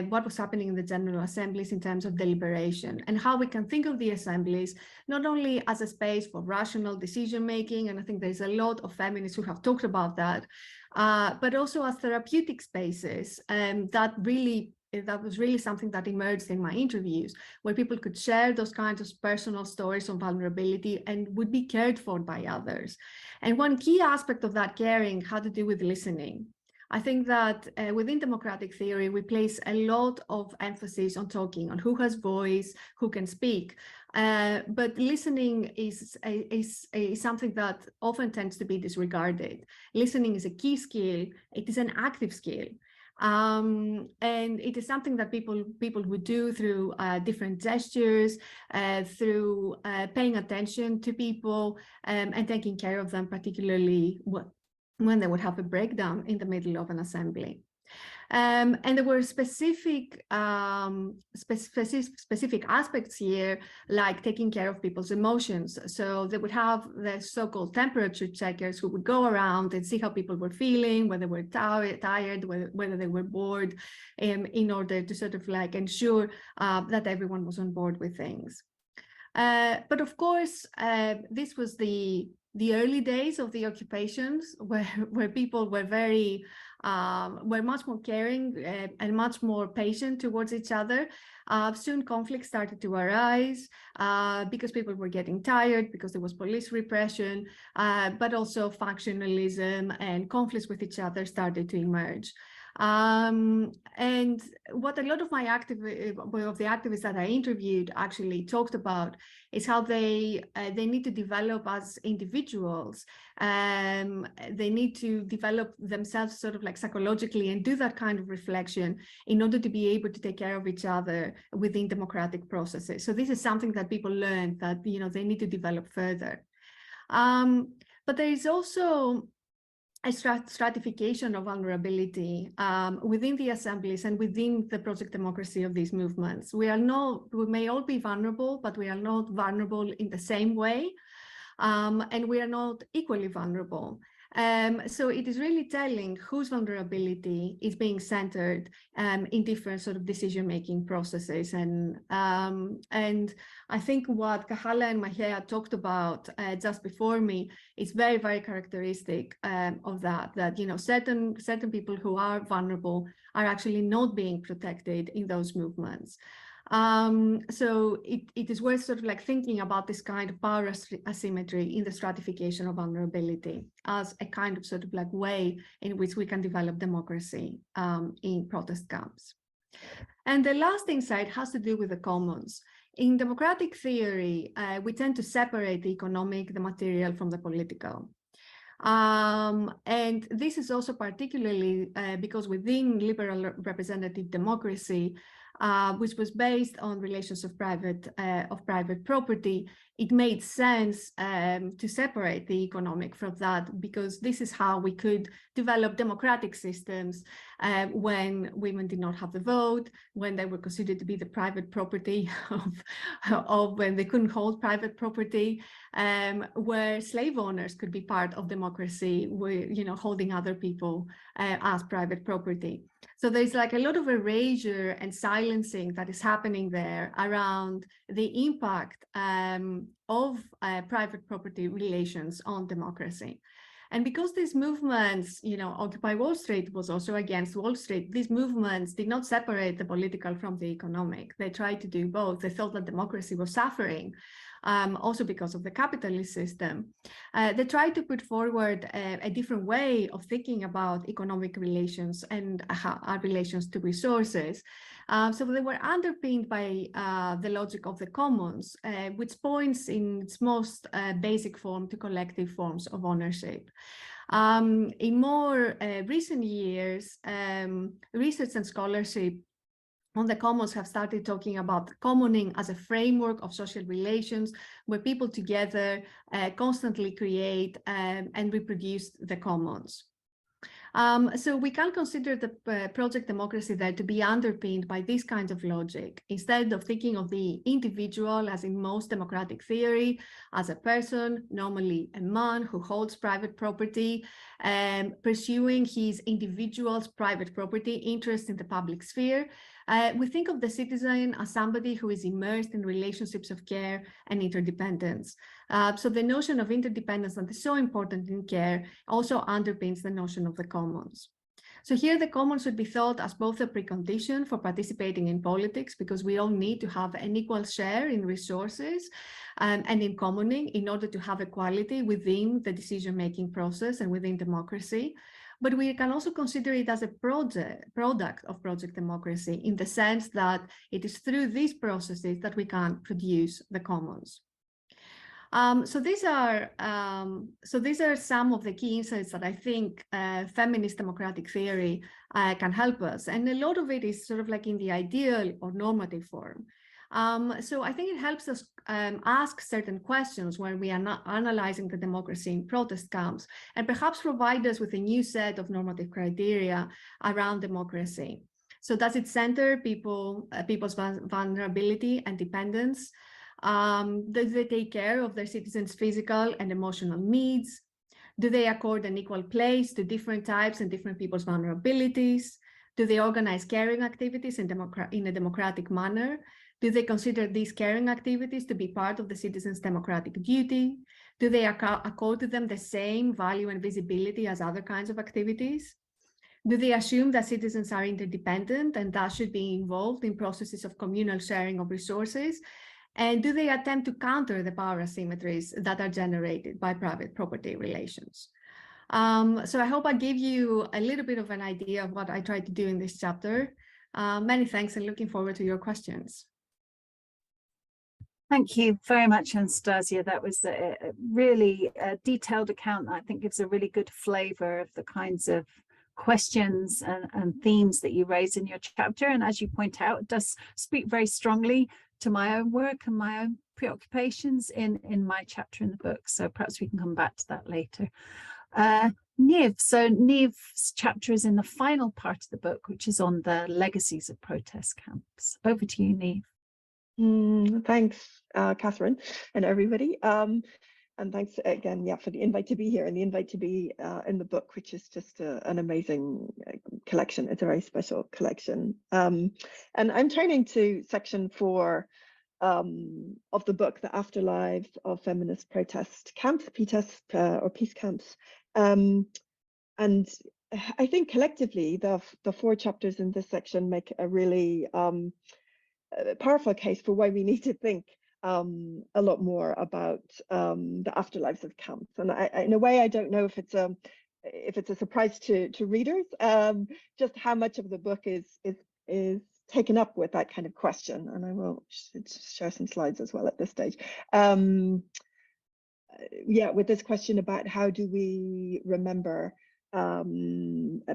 what was happening in the General Assemblies in terms of deliberation, and how we can think of the assemblies not only as a space for rational decision-making, and I think there's a lot of feminists who have talked about that, but also as therapeutic spaces that was really something that emerged in my interviews, where people could share those kinds of personal stories of vulnerability and would be cared for by others. And one key aspect of that caring had to do with listening. I think that within democratic theory, we place a lot of emphasis on talking, on who has voice, who can speak. But listening is something that often tends to be disregarded. Listening is a key skill. It is an active skill. And it is something that people would do through different gestures, through paying attention to people and taking care of them, particularly when they would have a breakdown in the middle of an assembly. And there were specific aspects here, like taking care of people's emotions. So they would have the so-called temperature checkers who would go around and see how people were feeling, whether they were tired, whether they were bored, in order to sort of like ensure that everyone was on board with things. But of course, this was the early days of the occupations, where people were were much more caring and much more patient towards each other. Soon conflicts started to arise because people were getting tired, because there was police repression, but also factionalism and conflicts with each other started to emerge. And what a lot of my the activists that I interviewed actually talked about is how they need to develop as individuals. They need to develop themselves sort of like psychologically and do that kind of reflection in order to be able to take care of each other within democratic processes. So this is something that people learn that, you know, they need to develop further. But there is also a stratification of vulnerability within the assemblies and within the project democracy of these movements. We may all be vulnerable, but we are not vulnerable in the same way, and we are not equally vulnerable. So it is really telling whose vulnerability is being centered in different sort of decision-making processes. And I think what Kahala and Mahia talked about just before me is very, very characteristic of that, you know, certain people who are vulnerable are actually not being protected in those movements. So it is worth sort of like thinking about this kind of power asymmetry in the stratification of vulnerability as a kind of sort of like way in which we can develop democracy in protest camps. And the last insight has to do with the commons. In democratic theory, we tend to separate the economic, the material from the political. And this is also particularly because within liberal representative democracy, which was based on relations of private property, it made sense to separate the economic from that, because this is how we could develop democratic systems when women did not have the vote, when they were considered to be the private property of when they couldn't hold private property, where slave owners could be part of democracy, you know, holding other people as private property. So there's like a lot of erasure and silencing that is happening there around the impact of private property relations on democracy. And because these movements, you know, Occupy Wall Street was also against Wall Street, these movements did not separate the political from the economic. They tried to do both. They felt that democracy was suffering, also because of the capitalist system. They tried to put forward a different way of thinking about economic relations and our relations to resources. So they were underpinned by the logic of the commons, which points in its most basic form to collective forms of ownership. In more recent years, research and scholarship on the commons have started talking about commoning as a framework of social relations where people together constantly create and reproduce the commons. So we can consider the project democracy there to be underpinned by this kind of logic, instead of thinking of the individual, as in most democratic theory, as a person, normally a man who holds private property, pursuing his individual's private property interest in the public sphere. We think of the citizen as somebody who is immersed in relationships of care and interdependence. So the notion of interdependence that is so important in care also underpins the notion of the commons. So here the commons should be thought as both a precondition for participating in politics, because we all need to have an equal share in resources and in commoning in order to have equality within the decision-making process and within democracy. But we can also consider it as a product of project democracy, in the sense that it is through these processes that we can produce the commons. So these are some of the key insights that I think feminist democratic theory can help us. And a lot of it is sort of like in the ideal or normative form. So I think it helps us ask certain questions when we are not analyzing the democracy in protest camps, and perhaps provide us with a new set of normative criteria around democracy. So does it center people's vulnerability and dependence? Do they take care of their citizens' physical and emotional needs? Do they accord an equal place to different types and different people's vulnerabilities? Do they organize caring activities in a democratic manner? Do they consider these caring activities to be part of the citizens' democratic duty? Do they accord to them the same value and visibility as other kinds of activities? Do they assume that citizens are interdependent and thus should be involved in processes of communal sharing of resources? And do they attempt to counter the power asymmetries that are generated by private property relations? So I hope I gave you a little bit of an idea of what I tried to do in this chapter. Many thanks and looking forward to your questions. Thank you very much, Anastasia. That was a really detailed account that I think gives a really good flavor of the kinds of questions and themes that you raise in your chapter. And as you point out, it does speak very strongly to my own work and my own preoccupations in my chapter in the book. So perhaps we can come back to that later. Niamh, so Niamh's chapter is in the final part of the book, which is on the legacies of protest camps. Over to you, Niamh. Thanks, Catherine and everybody. And thanks again, for the invite to be here and the invite to be in the book, which is just an amazing collection. It's a very special collection. And I'm turning to section 4 of the book, The Afterlives of Feminist Protest Camps, PTES, or Peace Camps. And I think collectively, the 4 chapters in this section make a really powerful case for why we need to think a lot more about the afterlives of camps. And in a way, I don't know if it's a surprise to readers, just how much of the book is taken up with that kind of question. And I will share some slides as well at this stage. With this question about how do we remember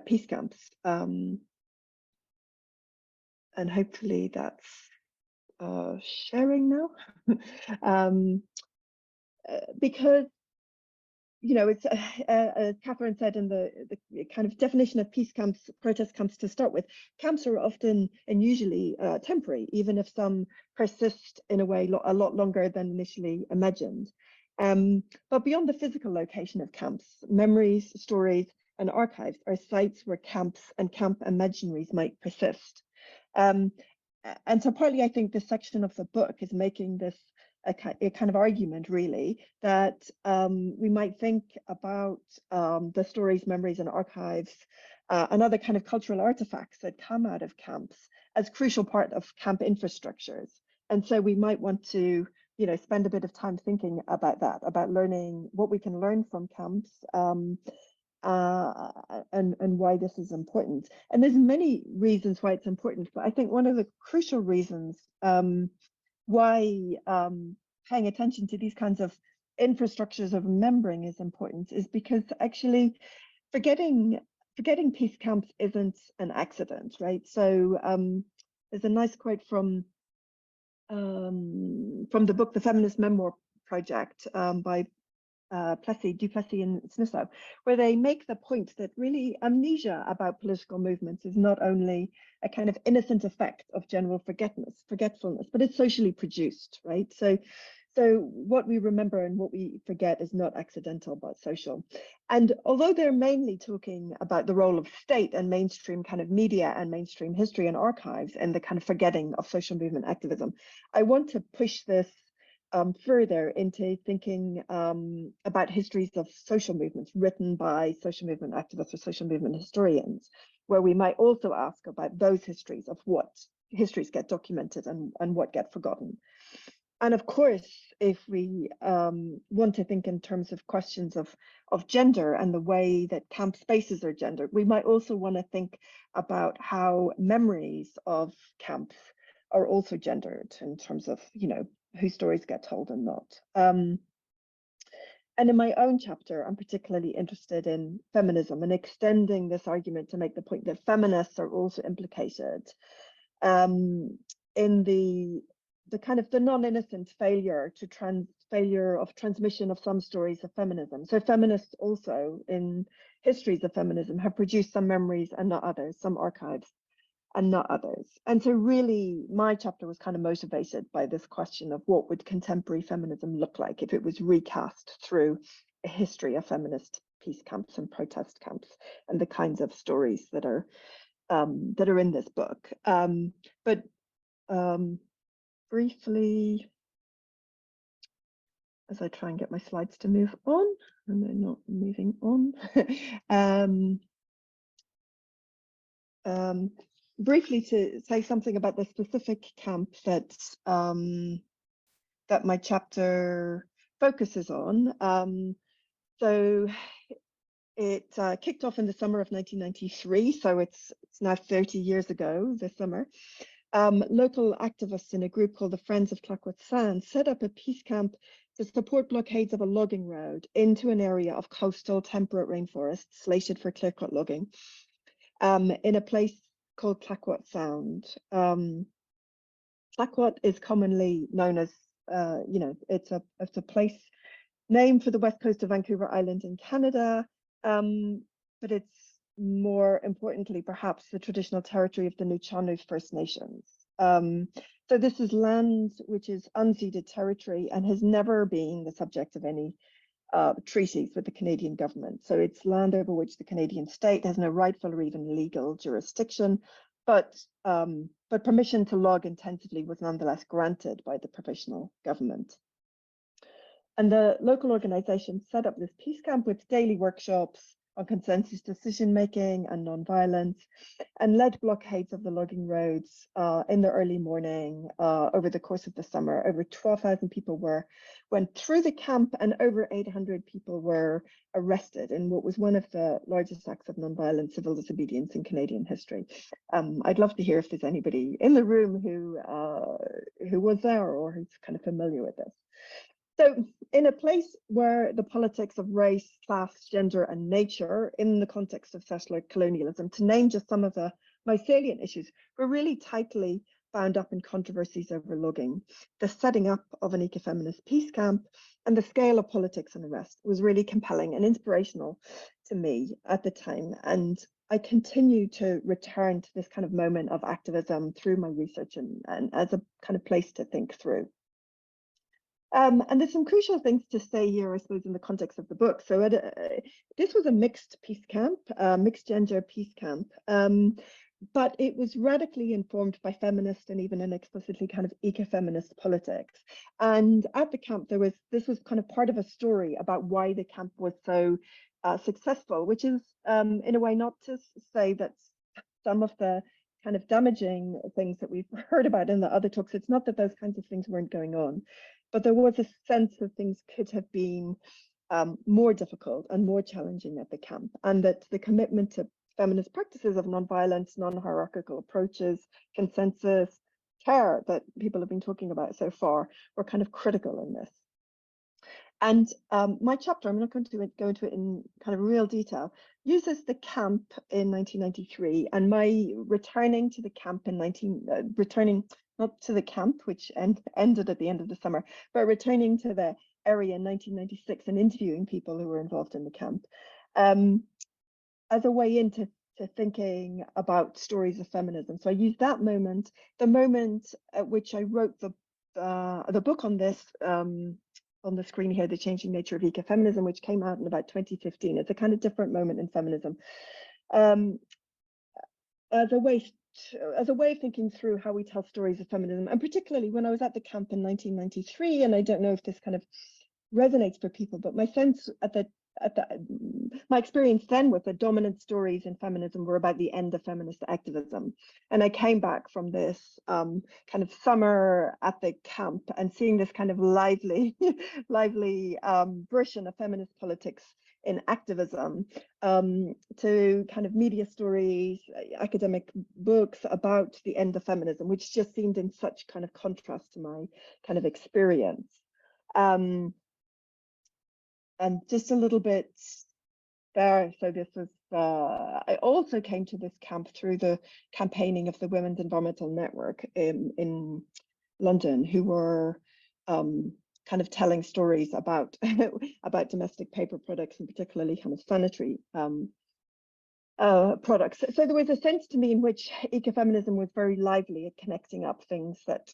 peace camps, and hopefully that's sharing now. Because it's as Catherine said in the kind of definition of peace camps, protest camps to start with, camps are often and usually temporary, even if some persist in a way a lot longer than initially imagined. But beyond the physical location of camps, memories, stories, and archives are sites where camps and camp imaginaries might persist. And so partly I think this section of the book is making this a kind of argument, really, that we might think about the stories, memories, and archives and other kind of cultural artifacts that come out of camps as crucial part of camp infrastructures. And so we might want to, spend a bit of time thinking about that, about learning what we can learn from camps, and why this is important. And there's many reasons why it's important, but I think one of the crucial reasons why paying attention to these kinds of infrastructures of remembering is important is because actually forgetting peace camps isn't an accident, right? So there's a nice quote from the book, The Feminist Memoir Project, by Du Plessis and Smissow, where they make the point that really amnesia about political movements is not only a kind of innocent effect of general forgetfulness, but it's socially produced, right? So what we remember and what we forget is not accidental, but social. And although they're mainly talking about the role of state and mainstream kind of media and mainstream history and archives and the kind of forgetting of social movement activism, I want to push this further into thinking about histories of social movements written by social movement activists or social movement historians, where we might also ask about those histories of what histories get documented and what get forgotten. And of course, if we want to think in terms of questions of gender and the way that camp spaces are gendered, we might also want to think about how memories of camps are also gendered in terms of, whose stories get told and not. And in my own chapter, I'm particularly interested in feminism and extending this argument to make the point that feminists are also implicated in the kind of the non-innocent failure of transmission of some stories of feminism. So feminists also in histories of feminism have produced some memories and not others, some archives and not others. And so really my chapter was kind of motivated by this question of what would contemporary feminism look like if it was recast through a history of feminist peace camps and protest camps and the kinds of stories that are in this book. But briefly, as I try and get my slides to move on, and they're not moving on. Briefly to say something about the specific camp that my chapter focuses on. So It kicked off in the summer of 1993, so it's now 30 years ago this summer. Local activists in a group called the Friends of Clayoquot Sound set up a peace camp to support blockades of a logging road into an area of coastal temperate rainforest slated for clear-cut logging in a place called Clayoquot Sound. Clayoquot is commonly known as, it's a place named for the west coast of Vancouver Island in Canada, but it's more importantly, perhaps the traditional territory of the Nuu-chah-nulth First Nations. So this is land which is unceded territory and has never been the subject of any treaties with the Canadian government. So it's land over which the Canadian state has no rightful or even legal jurisdiction, but permission to log intensively was nonetheless granted by the provisional government. And the local organization set up this peace camp with daily workshops on consensus decision-making and non-violence, and led blockades of the logging roads in the early morning over the course of the summer. Over 12,000 people went through the camp, and over 800 people were arrested in what was one of the largest acts of non-violent civil disobedience in Canadian history. I'd love to hear if there's anybody in the room who was there or who's kind of familiar with this. So in a place where the politics of race, class, gender, and nature in the context of settler colonialism, to name just some of the most salient issues, were really tightly bound up in controversies over logging, the setting up of an ecofeminist peace camp, and the scale of politics and arrest was really compelling and inspirational to me at the time. And I continue to return to this kind of moment of activism through my research and as a kind of place to think through. And there's some crucial things to say here, I suppose, in the context of the book. So this was a mixed peace camp, mixed gender peace camp, but it was radically informed by feminist and even an explicitly kind of ecofeminist politics. And at the camp, this was kind of part of a story about why the camp was so successful, which is in a way not to say that some of the kind of damaging things that we've heard about in the other talks, it's not that those kinds of things weren't going on, but there was a sense that things could have been more difficult and more challenging at the camp, and that the commitment to feminist practices of nonviolence, non-hierarchical approaches, consensus, care that people have been talking about so far were kind of critical in this. And my chapter, I'm not going to go into it in kind of real detail, uses the camp in 1993 and my returning to the camp in returning not to the camp, which ended at the end of the summer, but returning to the area in 1996 and interviewing people who were involved in the camp as a way into thinking about stories of feminism. So I used that moment, the moment at which I wrote the book on this, on the screen here, The Changing Nature of Ecofeminism, which came out in about 2015. It's a kind of different moment in feminism. As a way of thinking through how we tell stories of feminism, and particularly when I was at the camp in 1993, and I don't know if this kind of resonates for people, but my sense my experience then was that dominant stories in feminism were about the end of feminist activism. And I came back from this kind of summer at the camp and seeing this kind of lively version of feminist politics in activism, to kind of media stories, academic books about the end of feminism, which just seemed in such kind of contrast to my kind of experience. And just a little bit there. So this was, I also came to this camp through the campaigning of the Women's Environmental Network in London, who were kind of telling stories about about domestic paper products and particularly kind of sanitary products. So there was a sense to me in which ecofeminism was very lively at connecting up things that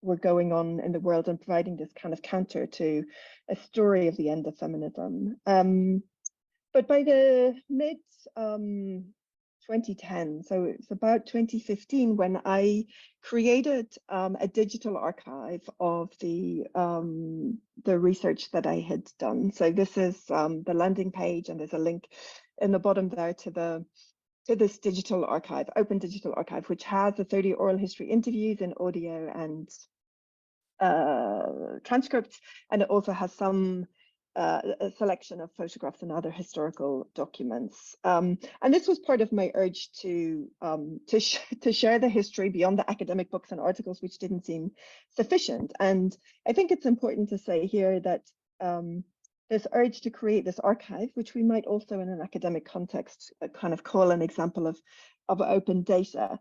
were going on in the world and providing this kind of counter to a story of the end of feminism. But by the mid 2010, so it's about 2015, when I created a digital archive of the research that I had done. So this is the landing page, and there's a link in the bottom there to this digital archive, open digital archive, which has the 30 oral history interviews in audio and transcripts, and it also has some a selection of photographs and other historical documents. And this was part of my urge to share the history beyond the academic books and articles, which didn't seem sufficient. And I think it's important to say here that this urge to create this archive, which we might also in an academic context kind of call an example of open data,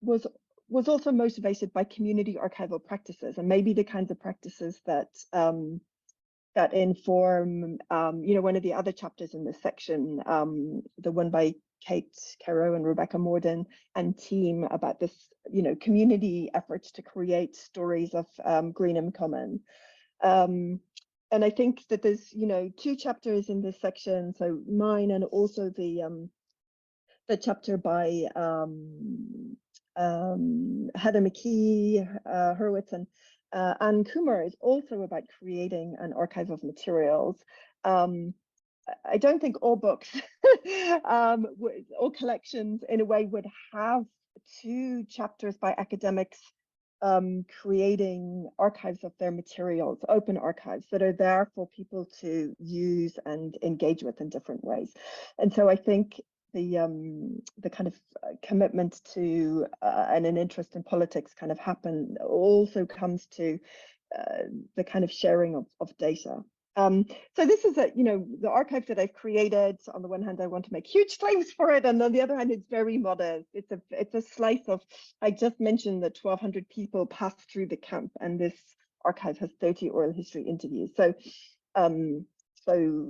was also motivated by community archival practices, and maybe the kinds of practices that that inform, one of the other chapters in this section, the one by Kate Caro and Rebecca Morden and team about this, community efforts to create stories of Greenham Common. And I think that there's, 2 chapters in this section, so mine and also the chapter by Heather McKee, Hurwitz, and Anne Kumar is also about creating an archive of materials. I don't think all books, all collections in a way would have 2 chapters by academics creating archives of their materials, open archives that are there for people to use and engage with in different ways. And so I think the kind of commitment to and an interest in politics kind of also comes to the kind of sharing of data. So this is the archive that I've created. On the one hand, I want to make huge claims for it, and on the other hand, it's very modest. It's a slice of, I just mentioned that 1,200 people passed through the camp, and this archive has 30 oral history interviews. So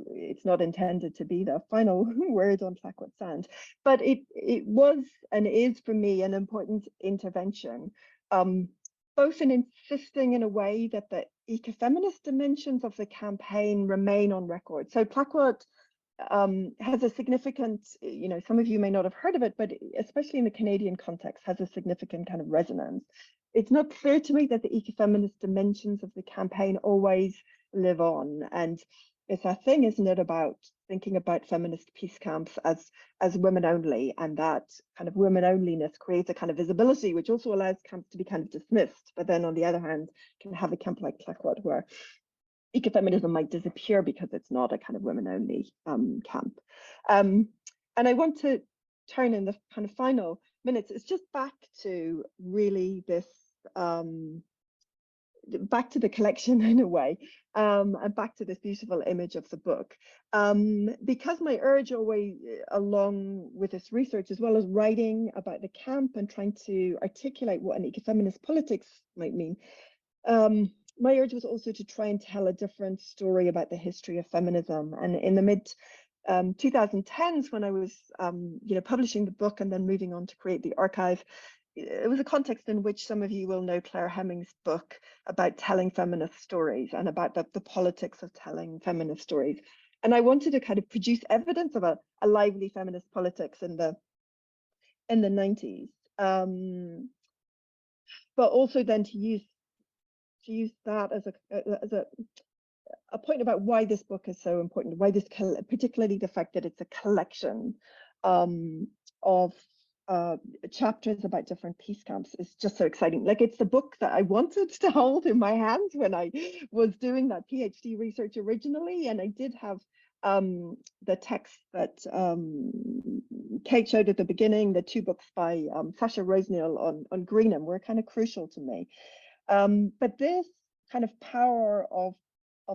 it's not intended to be the final word on Clayoquot Sand, but it was and is for me an important intervention, both in insisting in a way that the ecofeminist dimensions of the campaign remain on record. So Clayoquot has a significant, some of you may not have heard of it, but especially in the Canadian context, has a significant kind of resonance. It's not clear to me that the ecofeminist dimensions of the campaign always live on, and it's a thing, isn't it, about thinking about feminist peace camps as women only, and that kind of women onlyness creates a kind of visibility, which also allows camps to be kind of dismissed. But then on the other hand, can have a camp like Clayoquot where ecofeminism might disappear because it's not a kind of women only camp. And I want to turn in the kind of final minutes, it's just back to really this, back to the collection in a way, and back to this beautiful image of the book. Because my urge always, along with this research, as well as writing about the camp and trying to articulate what an ecofeminist politics might mean, my urge was also to try and tell a different story about the history of feminism. And in the mid 2010s, when I was publishing the book and then moving on to create the archive, it was a context in which some of you will know Claire Hemming's book about telling feminist stories and about the politics of telling feminist stories. And I wanted to kind of produce evidence of a lively feminist politics in the 90s, but also then to use that as a point about why this book is so important, why this, particularly the fact that it's a collection of chapters about different peace camps is just so exciting. Like, it's the book that I wanted to hold in my hands when I was doing that PhD research originally, and I did have the text that Kate showed at the beginning. The 2 books by Sasha Roseneal on Greenham were kind of crucial to me. But this kind of power of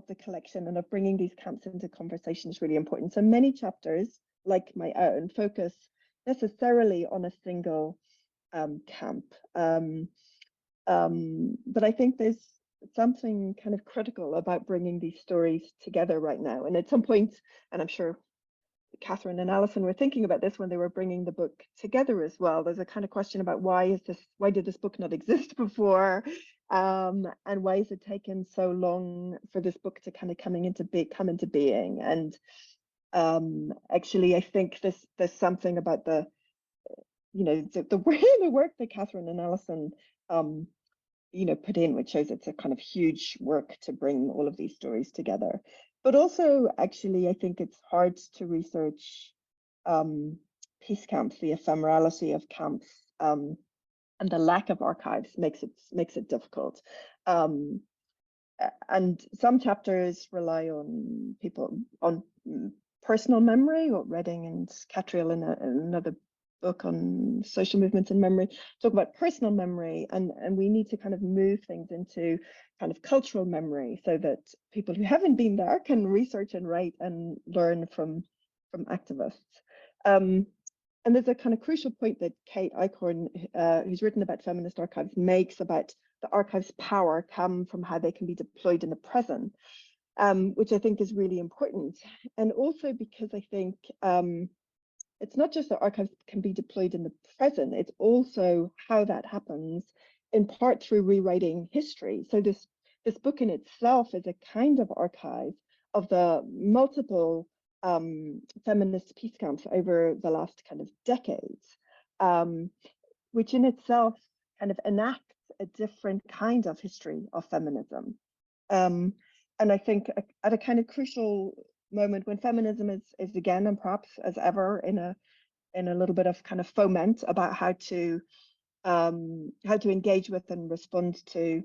the collection and of bringing these camps into conversation is really important. So many chapters, like my own, focus necessarily on a single camp. But I think there's something kind of critical about bringing these stories together right now. And at some point, and I'm sure Catherine and Alison were thinking about this when they were bringing the book together as well, there's a kind of question about why did this book not exist before? And why has it taken so long for this book to kind of come into being? And actually, I think there's something about the work that Catherine and Alison put in, which shows it's a kind of huge work to bring all of these stories together. But also, actually, I think it's hard to research peace camps, the ephemerality of camps, and the lack of archives makes it difficult. and some chapters rely on personal memory, or Redding and Catriel in another book on social movements and memory talk about personal memory, and we need to kind of move things into kind of cultural memory so that people who haven't been there can research and write and learn from activists. And there's a kind of crucial point that Kate Eichhorn, who's written about feminist archives, makes about the archive's power come from how they can be deployed in the present, which I think is really important. And also because I think it's not just that archives can be deployed in the present, it's also how that happens in part through rewriting history. So this book in itself is a kind of archive of the multiple feminist peace camps over the last kind of decades, which in itself kind of enacts a different kind of history of feminism. And I think at a kind of crucial moment when feminism is again, and perhaps as ever, in a little bit of kind of foment about how to engage with and respond to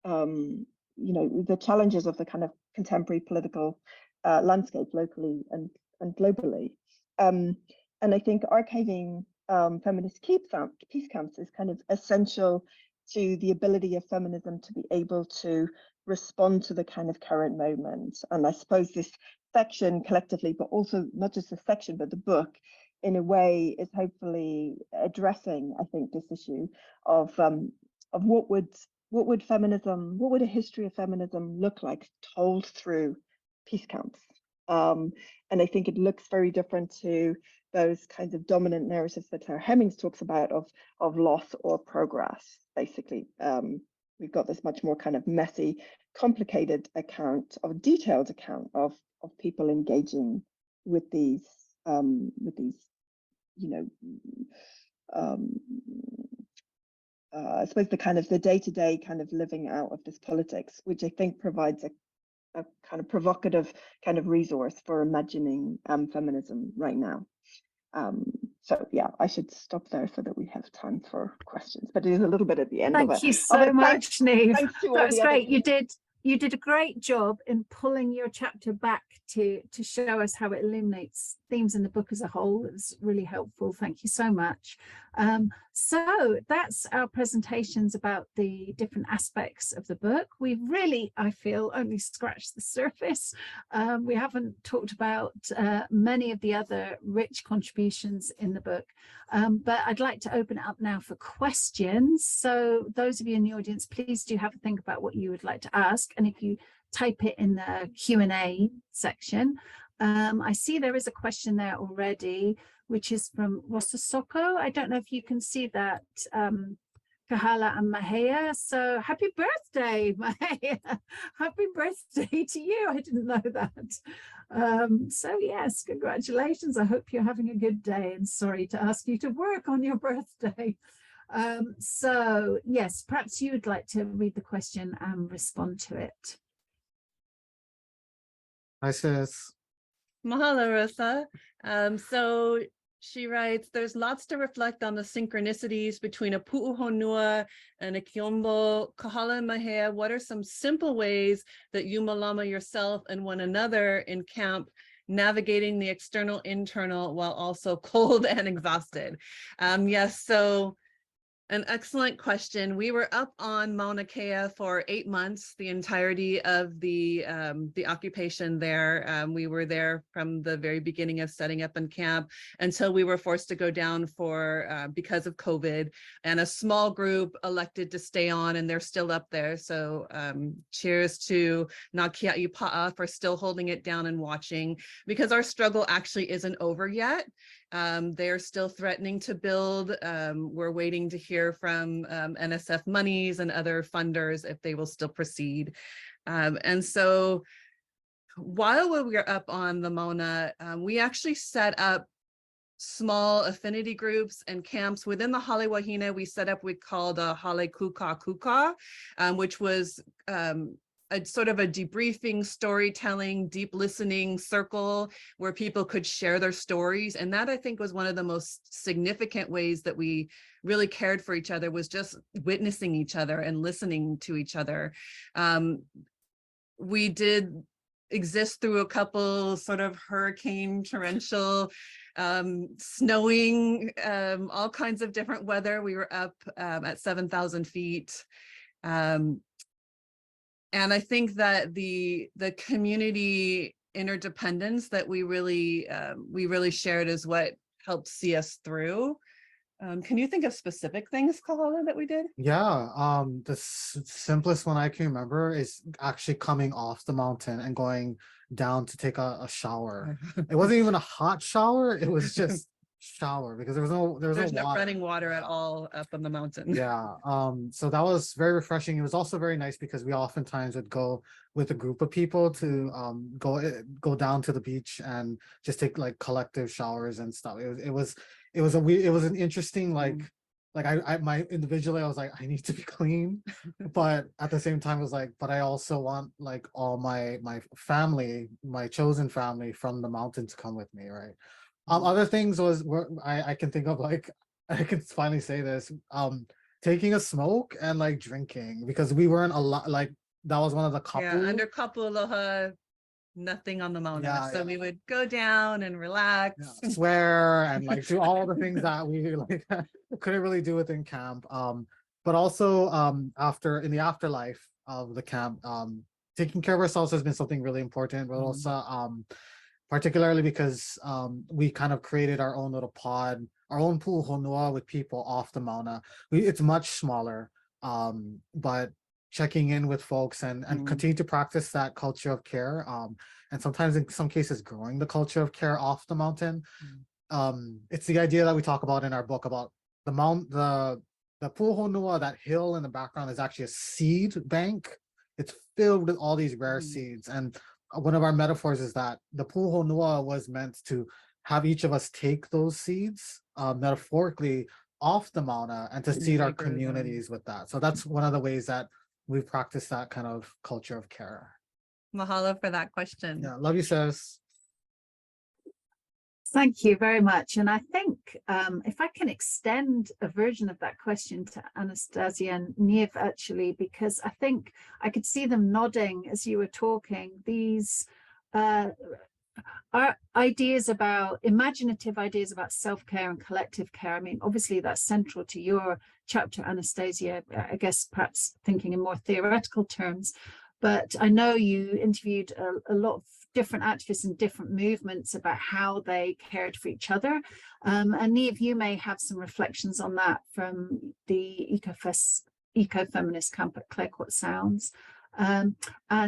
you know, the challenges of the kind of contemporary political landscape locally and globally. And I think archiving feminist peace camps is kind of essential to the ability of feminism to be able to respond to the kind of current moment. And I suppose this section collectively, but also not just the section, but the book, in a way, is hopefully addressing, I think, this issue of what would feminism, what would a history of feminism look like told through peace camps? And I think it looks very different to those kinds of dominant narratives that Claire Hemmings talks about of loss or progress. Basically, we've got this much more kind of messy, complicated account, of a detailed account of people engaging with these, you know, I suppose the kind of the day-to-day kind of living out of this politics, which I think provides a kind of provocative kind of resource for imagining feminism right now. So yeah, I should stop there so that we have time for questions, but it is a little bit at the end of it. Thank you so much, Niamh. That was great. You did a great job in pulling your chapter back to show us how it illuminates themes in the book as a whole. It was really helpful. Thank you so much. So that's our presentations about the different aspects of the book. We've really, I feel, only scratched the surface. We haven't talked about many of the other rich contributions in the book, but I'd like to open it up now for questions. So those of you in the audience, please do have a think about what you would like to ask. And if you type it in the Q&A section, I see there is a question there already, which is from Rosasoko. I don't know if you can see that, Kahala and Mahea. So happy birthday, Mahea. Happy birthday to you. I didn't know that. So yes, congratulations. I hope you're having a good day, and sorry to ask you to work on your birthday. So yes, perhaps you would like to read the question and respond to it. Hi, sis. Mahalo, Rosa. So she writes, there's lots to reflect on the synchronicities between a Pu'uhonua and a Kiombo. Kahala and Mahea, what are some simple ways that you, Malama, yourself and one another in camp navigating the external internal while also cold and exhausted? Yes, so an excellent question. We were up on Mauna Kea for 8 months, the entirety of the occupation there. We were there from the very beginning of setting up in camp until we were forced to go down for because of COVID, and a small group elected to stay on, and they're still up there. So cheers to Ngā Kia'i Pa'a for still holding it down and watching, because our struggle actually isn't over yet. They're still threatening to build. We're waiting to hear from NSF monies and other funders if they will still proceed. And so while we were up on the Mauna, we actually set up small affinity groups and camps within the Hale Wahine. We set up, we called a Hale Kuka Kuka, which was a sort of a debriefing, storytelling, deep listening circle where people could share their stories. And that, I think, was one of the most significant ways that we really cared for each other, was just witnessing each other and listening to each other. We did exist through a couple sort of hurricane, torrential, snowing, all kinds of different weather. We were up at 7,000 feet. And I think that the community interdependence that we really shared is what helped see us through. Can you think of specific things, Kahala, that we did? Yeah, the simplest one I can remember is actually coming off the mountain and going down to take a shower. It wasn't even a hot shower, it was just shower, because there's no water. Running water at all up on the mountain. Yeah, so that was very refreshing. It was also very nice because we oftentimes would go with a group of people to go down to the beach and just take like collective showers and stuff. It was an interesting, like I individually I was like, I need to be clean, but at the same time it was like, but I also want like all my family, my chosen family from the mountain to come with me, right? Other things was I can think of, like, I can finally say this, taking a smoke and like drinking, because we weren't a lot, like that was one of the couple. Yeah, under Kapuluha, nothing on the Mauna. So we would go down and relax. Yeah, swear and like do all the things that we like couldn't really do within camp. But also after, in the afterlife of the camp, taking care of ourselves has been something really important, but also particularly because we kind of created our own little pod, our own pool honua with people off the Mauna. It's much smaller, but checking in with folks and continue to practice that culture of care, and sometimes in some cases growing the culture of care off the mountain. It's the idea that we talk about in our book about the pool honua. That hill in the background is actually a seed bank. It's filled with all these rare seeds, and one of our metaphors is that the pool honua was meant to have each of us take those seeds metaphorically off the Mauna and to seed our communities with that. So that's one of the ways that we practice that kind of culture of care. Mahalo for that question. Yeah, love you, sis. Thank you very much. And I think if I can extend a version of that question to Anastasia and Niamh, actually, because I think I could see them nodding as you were talking. These are ideas about, imaginative ideas about self-care and collective care. I mean, obviously that's central to your chapter, Anastasia, I guess perhaps thinking in more theoretical terms. But I know you interviewed a lot of different activists in different movements about how they cared for each other. And Niamh, you may have some reflections on that from the ecofeminist camp at Clayoquot Sounds. And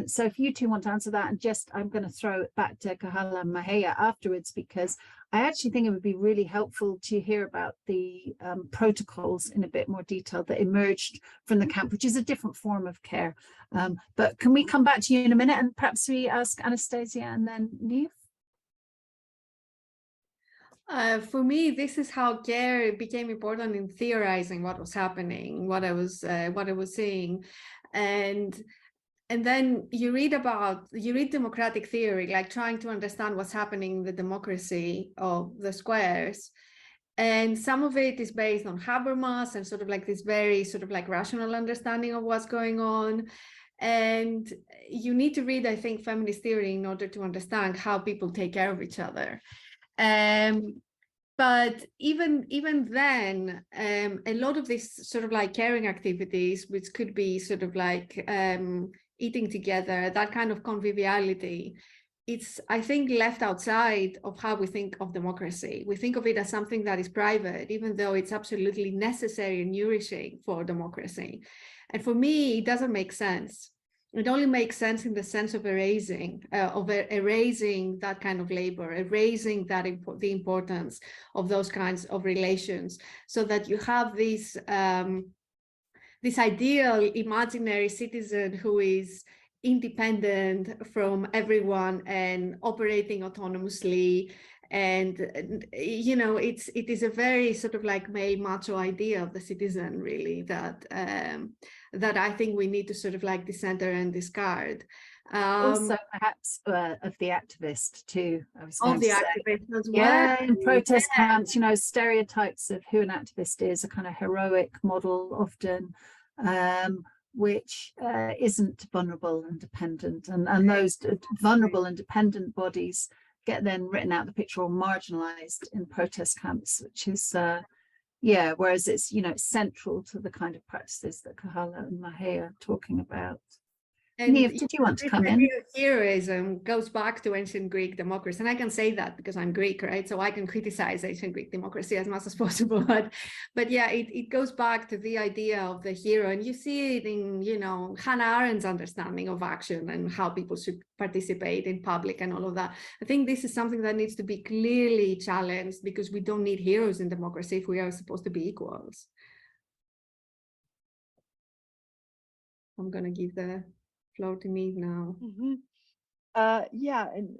so if you two want to answer that, and just I'm going to throw it back to Kahala and Mahia afterwards, because I actually think it would be really helpful to hear about the protocols in a bit more detail that emerged from the camp, which is a different form of care. But can we come back to you in a minute, and perhaps we ask Anastasia and then Niamh? For me, this is how care became important in theorizing what was happening, what I was seeing, and then you read democratic theory, like trying to understand what's happening in the democracy of the squares. And some of it is based on Habermas and sort of like this very sort of like rational understanding of what's going on. And you need to read, I think, feminist theory in order to understand how people take care of each other. But even then, a lot of these sort of like caring activities, which could be sort of like eating together, that kind of conviviality, it's, I think, left outside of how we think of democracy. We think of it as something that is private, even though it's absolutely necessary and nourishing for democracy. And for me, it doesn't make sense. It only makes sense in the sense of erasing that kind of labor, erasing the importance of those kinds of relations, so that you have this ideal imaginary citizen who is independent from everyone and operating autonomously And you know, it is a very sort of like male macho idea of the citizen, really, that that I think we need to sort of like decenter and discard. Also perhaps of the activist too, I was Of going the to say. activists as well. Yeah, in protest camps, you know, stereotypes of who an activist is, a kind of heroic model often, which isn't vulnerable and dependent, and those vulnerable and dependent bodies get then written out the picture or marginalized in protest camps, which is yeah, whereas it's, you know, central to the kind of practices that Kahala and Mahé are talking about. And Niamh, did you want to this come in? idea of heroism goes back to ancient Greek democracy. And I can say that because I'm Greek, right? So I can criticize ancient Greek democracy as much as possible. But yeah, it goes back to the idea of the hero. And you see it in, you know, Hannah Arendt's understanding of action and how people should participate in public and all of that. I think this is something that needs to be clearly challenged, because we don't need heroes in democracy if we are supposed to be equals. I'm going to give the floor to me now. Yeah, and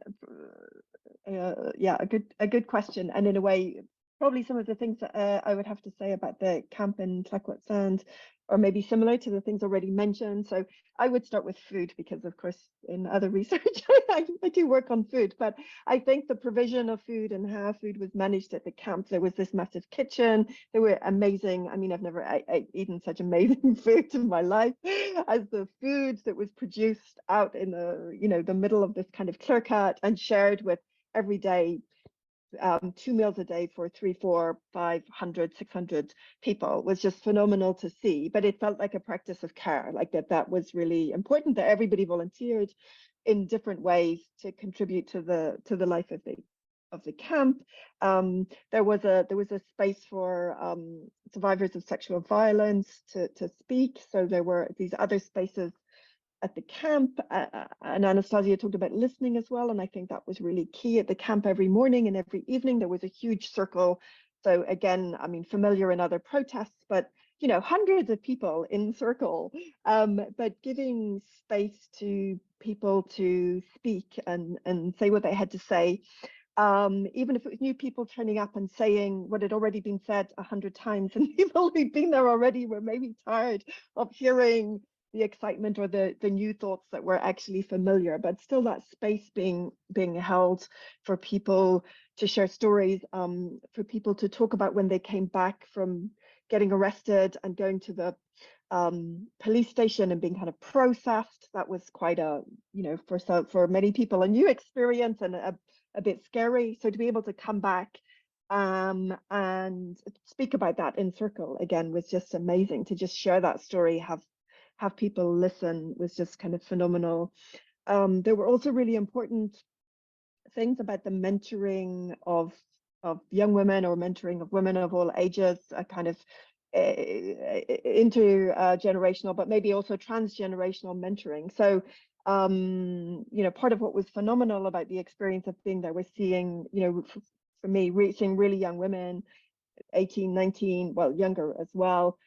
yeah, a good question, and in a way, probably some of the things that I would have to say about the camp in Clayoquot Sound are maybe similar to the things already mentioned. So I would start with food, because of course in other research I do work on food, but I think the provision of food and how food was managed at the camp, there was this massive kitchen. They were amazing. I mean, I've never eaten such amazing food in my life as the food that was produced out in the, you know, the middle of this kind of clearcut and shared with every day, 2 meals a day for 300, 400, 500, 600 people was just phenomenal to see. But it felt like a practice of care, like that was really important, that everybody volunteered in different ways to contribute to the life of the camp. There was a space for survivors of sexual violence to speak. So there were these other spaces at the camp, and Anastasia talked about listening as well, and I think that was really key. At the camp, every morning and every evening there was a huge circle. So again, I mean, familiar in other protests, but you know, hundreds of people in circle, but giving space to people to speak and say what they had to say. Even if it was new people turning up and saying what had already been said 100 times, and people who'd been there already were maybe tired of hearing the excitement or the new thoughts that were actually familiar, but still that space being held for people to share stories, for people to talk about when they came back from getting arrested and going to the police station and being kind of processed. That was quite a, you know, for many people, a new experience and a bit scary. So to be able to come back and speak about that in circle again was just amazing. To just share that story, have people listen, was just kind of phenomenal. There were also really important things about the mentoring of young women, or mentoring of women of all ages, a kind of intergenerational, but maybe also transgenerational mentoring. So you know, part of what was phenomenal about the experience of being there was seeing, you know, for me, seeing really young women, 18, 19, well, younger as well,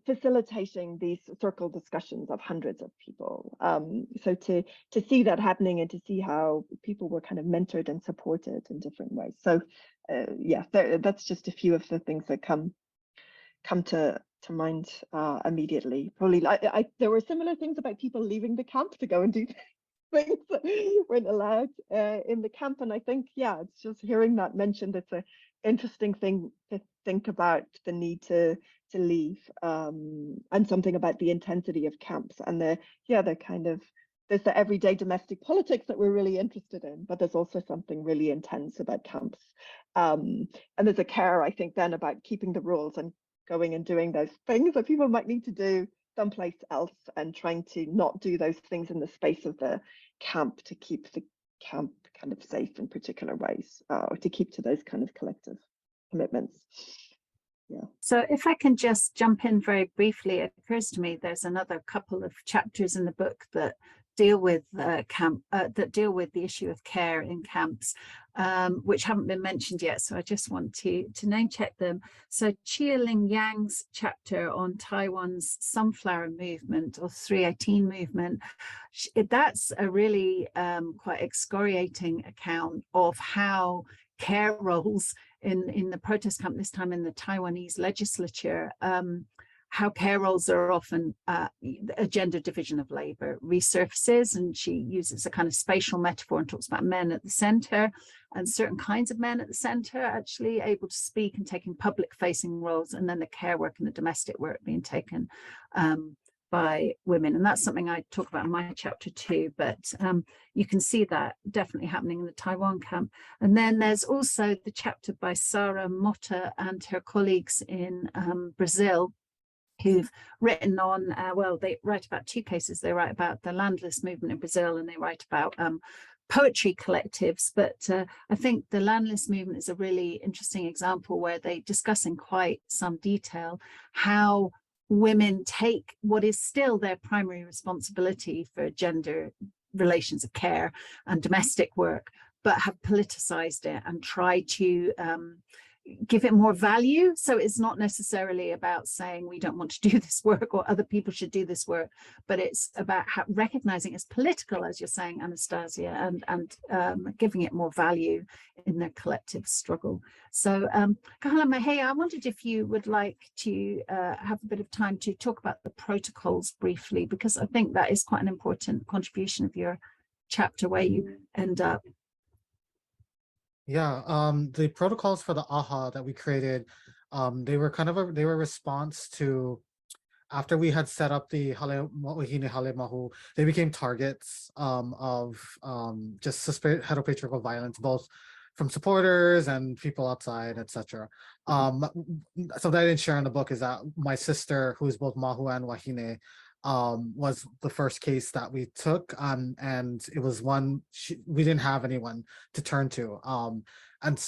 facilitating these circle discussions of hundreds of people. So to see that happening and to see how people were kind of mentored and supported in different ways. So yeah, that's just a few of the things that come to mind immediately. Probably there were similar things about people leaving the camp to go and do things that weren't allowed in the camp. And I think, yeah, it's just hearing that mentioned, it's an interesting thing to think about, the need to leave, and something about the intensity of camps and the kind of, there's the everyday domestic politics that we're really interested in, but there's also something really intense about camps. And there's a care, I think, then about keeping the rules and going and doing those things that people might need to do someplace else, and trying to not do those things in the space of the camp to keep the camp kind of safe in particular ways, or to keep to those kind of collective commitments. Yeah. So if I can just jump in very briefly, it occurs to me there's another couple of chapters in the book that deal with camp, that deal with the issue of care in camps. which haven't been mentioned yet. So I just want to name check them. So Chia Ling Yang's chapter on Taiwan's sunflower movement or 318 movement, that's a really quite excoriating account of how care roles in the protest camp, this time in the Taiwanese legislature, how care roles are often a gender division of labor resurfaces, and she uses a kind of spatial metaphor and talks about men at the center and certain kinds of men at the center actually able to speak and taking public facing roles, and then the care work and the domestic work being taken by women. And that's something I talk about in my chapter too, but you can see that definitely happening in the Taiwan camp. And then there's also the chapter by Sara Motta and her colleagues in Brazil, who've written on, well, they write about two cases. They write about the landless movement in Brazil, and they write about poetry collectives. But I think the landless movement is a really interesting example where they discuss in quite some detail how women take what is still their primary responsibility for gender relations of care and domestic work, but have politicized it and tried to give it more value. So it's not necessarily about saying we don't want to do this work or other people should do this work, but it's about recognizing it's political, as you're saying, Anastasia, and giving it more value in their collective struggle. So Kahala Mahea, I wondered if you would like to have a bit of time to talk about the protocols briefly, because I think that is quite an important contribution of your chapter where you end up. Yeah, the protocols for the AHA that we created, they were kind of a response to, after we had set up the Hale Wahine Hale Mahu, they became targets of just heteropatriarchal violence, both from supporters and people outside, etc. So that I didn't share in the book is that my sister, who is both Mahu and Wahine, was the first case that we took, and it was one we didn't have anyone to turn to, and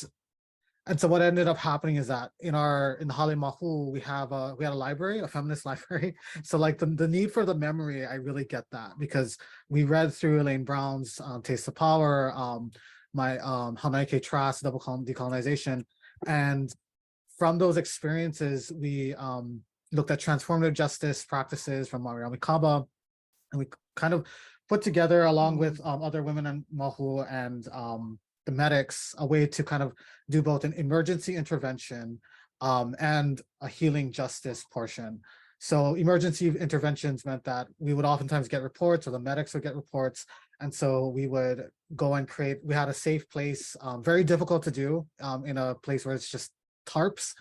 so what ended up happening is that in the Hale Mahu we had a library, a feminist library. So like the need for the memory, I really get that, because we read through Elaine Brown's Taste of Power, my Hanaike Trask, Double Decolonization, and from those experiences we looked at transformative justice practices from Mariame Kaba, and we kind of put together, along with other women in Mahu and the medics, a way to kind of do both an emergency intervention and a healing justice portion. So emergency interventions meant that we would oftentimes get reports, or the medics would get reports, and so we would go and we had a safe place, very difficult to do in a place where it's just tarps,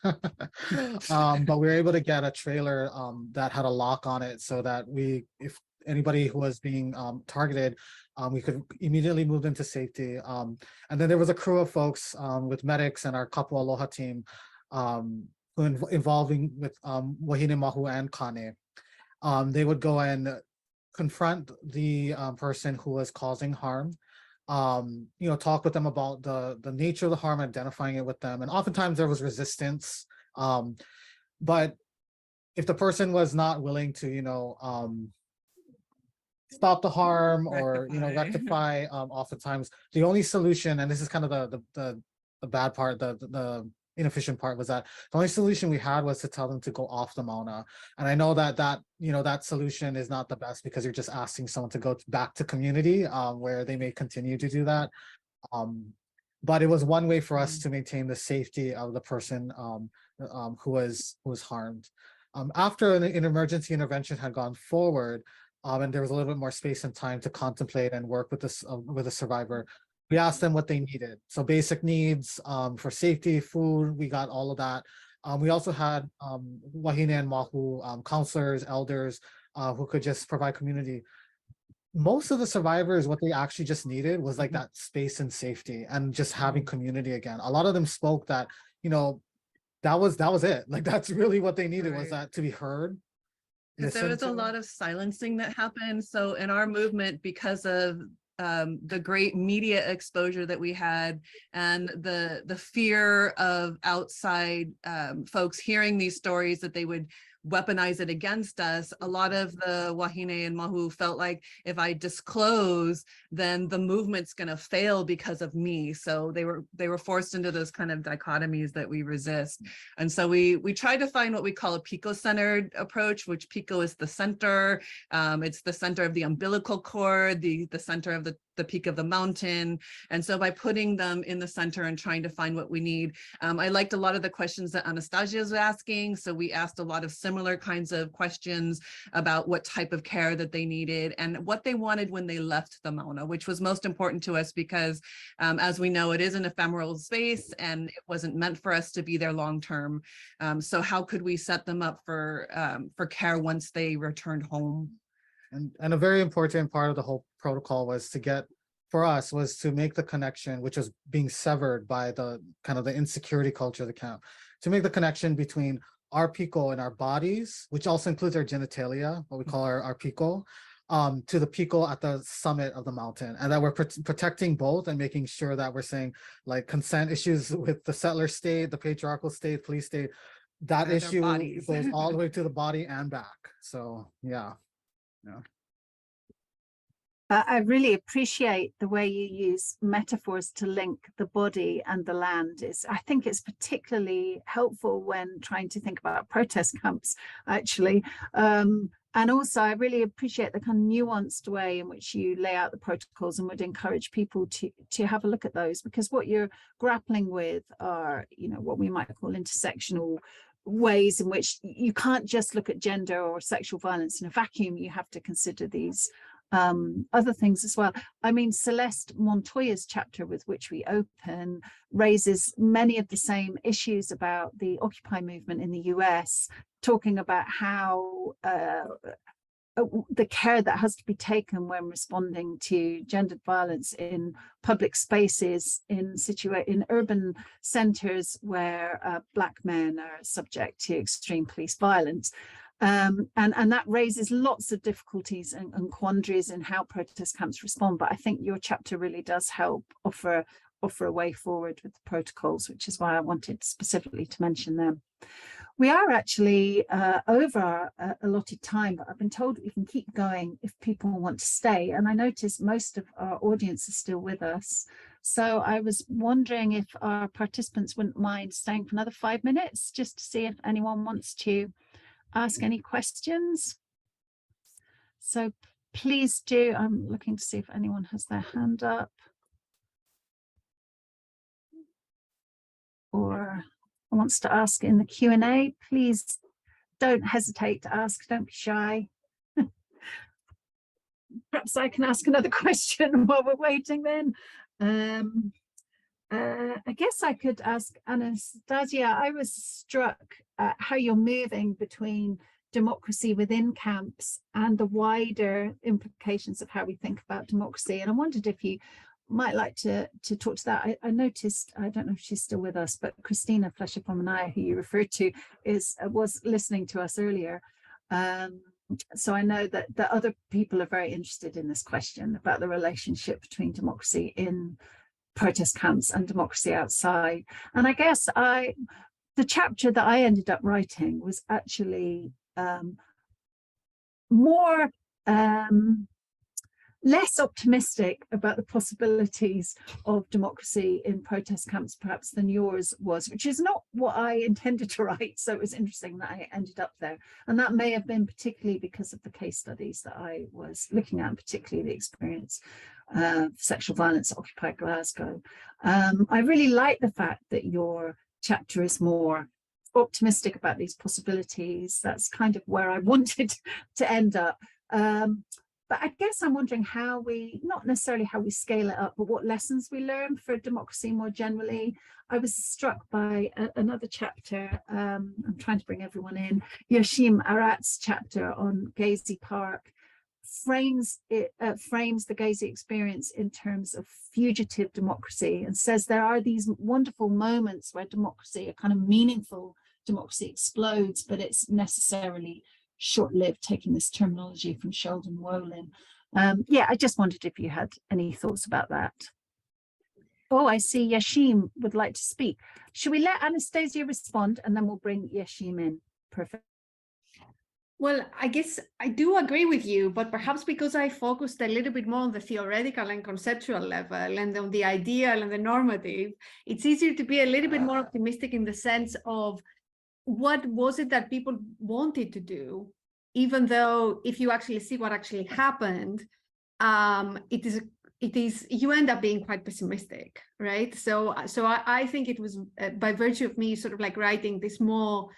but we were able to get a trailer that had a lock on it, so that if anybody who was being targeted, we could immediately move into safety. And then there was a crew of folks with medics and our Kapu Aloha team involving with Wahine Mahu and Kane. They would go and confront the person who was causing harm, talk with them about the nature of the harm, identifying it with them. And oftentimes there was resistance, but if the person was not willing to, stop the harm or, rectify, oftentimes the only solution, and this is kind of the bad part, the inefficient part, was that the only solution we had was to tell them to go off the Mauna. And I know that solution is not the best, because you're just asking someone to go back to community where they may continue to do that. But it was one way for us to maintain the safety of the person who was harmed. After an emergency intervention had gone forward, and there was a little bit more space and time to contemplate and work with the survivor, we asked them what they needed. So basic needs for safety, food, we got all of that. We also had Wahine and Mahu counselors, elders who could just provide community. Most of the survivors, what they actually just needed was like that space and safety and just having community again. A lot of them spoke that, that was it. Like that's really what they needed, was that to be heard. There was a lot of silencing that happened. So in our movement, because of the great media exposure that we had and the fear of outside folks hearing these stories, that they would weaponize it against us. A lot of the Wahine and Mahu felt like if I disclose, then the movement's going to fail because of me. So they were forced into those kind of dichotomies that we resist. And so we try to find what we call a pico-centered approach, which pico is the center. It's the center of the umbilical cord, the center of the peak of the mountain. And so by putting them in the center and trying to find what we need, I liked a lot of the questions that Anastasia was asking. So we asked a lot of similar kinds of questions about what type of care that they needed and what they wanted when they left the Mauna, which was most important to us because as we know, it is an ephemeral space and it wasn't meant for us to be there long term. So how could we set them up for care once they returned home? And a very important part of the whole protocol was to make the connection, which was being severed by the kind of the insecurity culture of the camp, to make the connection between our pico and our bodies, which also includes our genitalia, what we call our pico, to the pico at the summit of the mountain, and that we're protecting both and making sure that we're saying like consent issues with the settler state, the patriarchal state, police state, that And their issue bodies. goes all the way to the body and back. So yeah. I really appreciate the way you use metaphors to link the body and the land. I think it's particularly helpful when trying to think about protest camps, actually. And also, I really appreciate the kind of nuanced way in which you lay out the protocols and would encourage people to have a look at those, because what you're grappling with are, what we might call intersectional ways in which you can't just look at gender or sexual violence in a vacuum. You have to consider these other things as well. I mean, Celeste Montoya's chapter with which we open raises many of the same issues about the Occupy movement in the US, talking about how the care that has to be taken when responding to gendered violence in public spaces, in urban centres where Black men are subject to extreme police violence. And that raises lots of difficulties and quandaries in how protest camps respond. But I think your chapter really does help offer a way forward with the protocols, which is why I wanted specifically to mention them. We are actually over our allotted time, but I've been told we can keep going if people want to stay. And I notice most of our audience is still with us. So I was wondering if our participants wouldn't mind staying for another 5 minutes, just to see if anyone wants to ask any questions. So please do. I'm looking to see if anyone has their hand up or wants to ask in the Q&A. Please don't hesitate to ask, don't be shy. Perhaps I can ask another question while we're waiting then. I guess I could ask Anastasia. I was struck at how you're moving between democracy within camps and the wider implications of how we think about democracy. And I wondered if you might like to talk to that. I noticed, I don't know if she's still with us, but Christina Flesher-Pomenaya, who you referred to, was listening to us earlier. So I know that other people are very interested in this question about the relationship between democracy in protest camps and democracy outside. And I guess the chapter that I ended up writing was actually less optimistic about the possibilities of democracy in protest camps perhaps than yours was, which is not what I intended to write. So it was interesting that I ended up there. And that may have been particularly because of the case studies that I was looking at, particularly the experience of sexual violence at Occupy Glasgow. I really like the fact that your chapter is more optimistic about these possibilities. That's kind of where I wanted to end up. But I guess I'm wondering not necessarily how we scale it up, but what lessons we learn for democracy more generally. I was struck by another chapter. I'm trying to bring everyone in. Yashim Arat's chapter on Gezi Park frames the Gezi experience in terms of fugitive democracy and says there are these wonderful moments where democracy, a kind of meaningful democracy, explodes, but it's necessarily short-lived, taking this terminology from Sheldon Wolin. Yeah, I just wondered if you had any thoughts about that. Oh, I see Yashim would like to speak. Should we let Anastasia respond and then we'll bring Yashim in? Perfect. Well, I guess I do agree with you, but perhaps because I focused a little bit more on the theoretical and conceptual level and on the ideal and the normative, it's easier to be a little bit more optimistic in the sense of what was it that people wanted to do, even though if you actually see what actually happened, it is you end up being quite pessimistic, right? So I think it was by virtue of me sort of like writing this more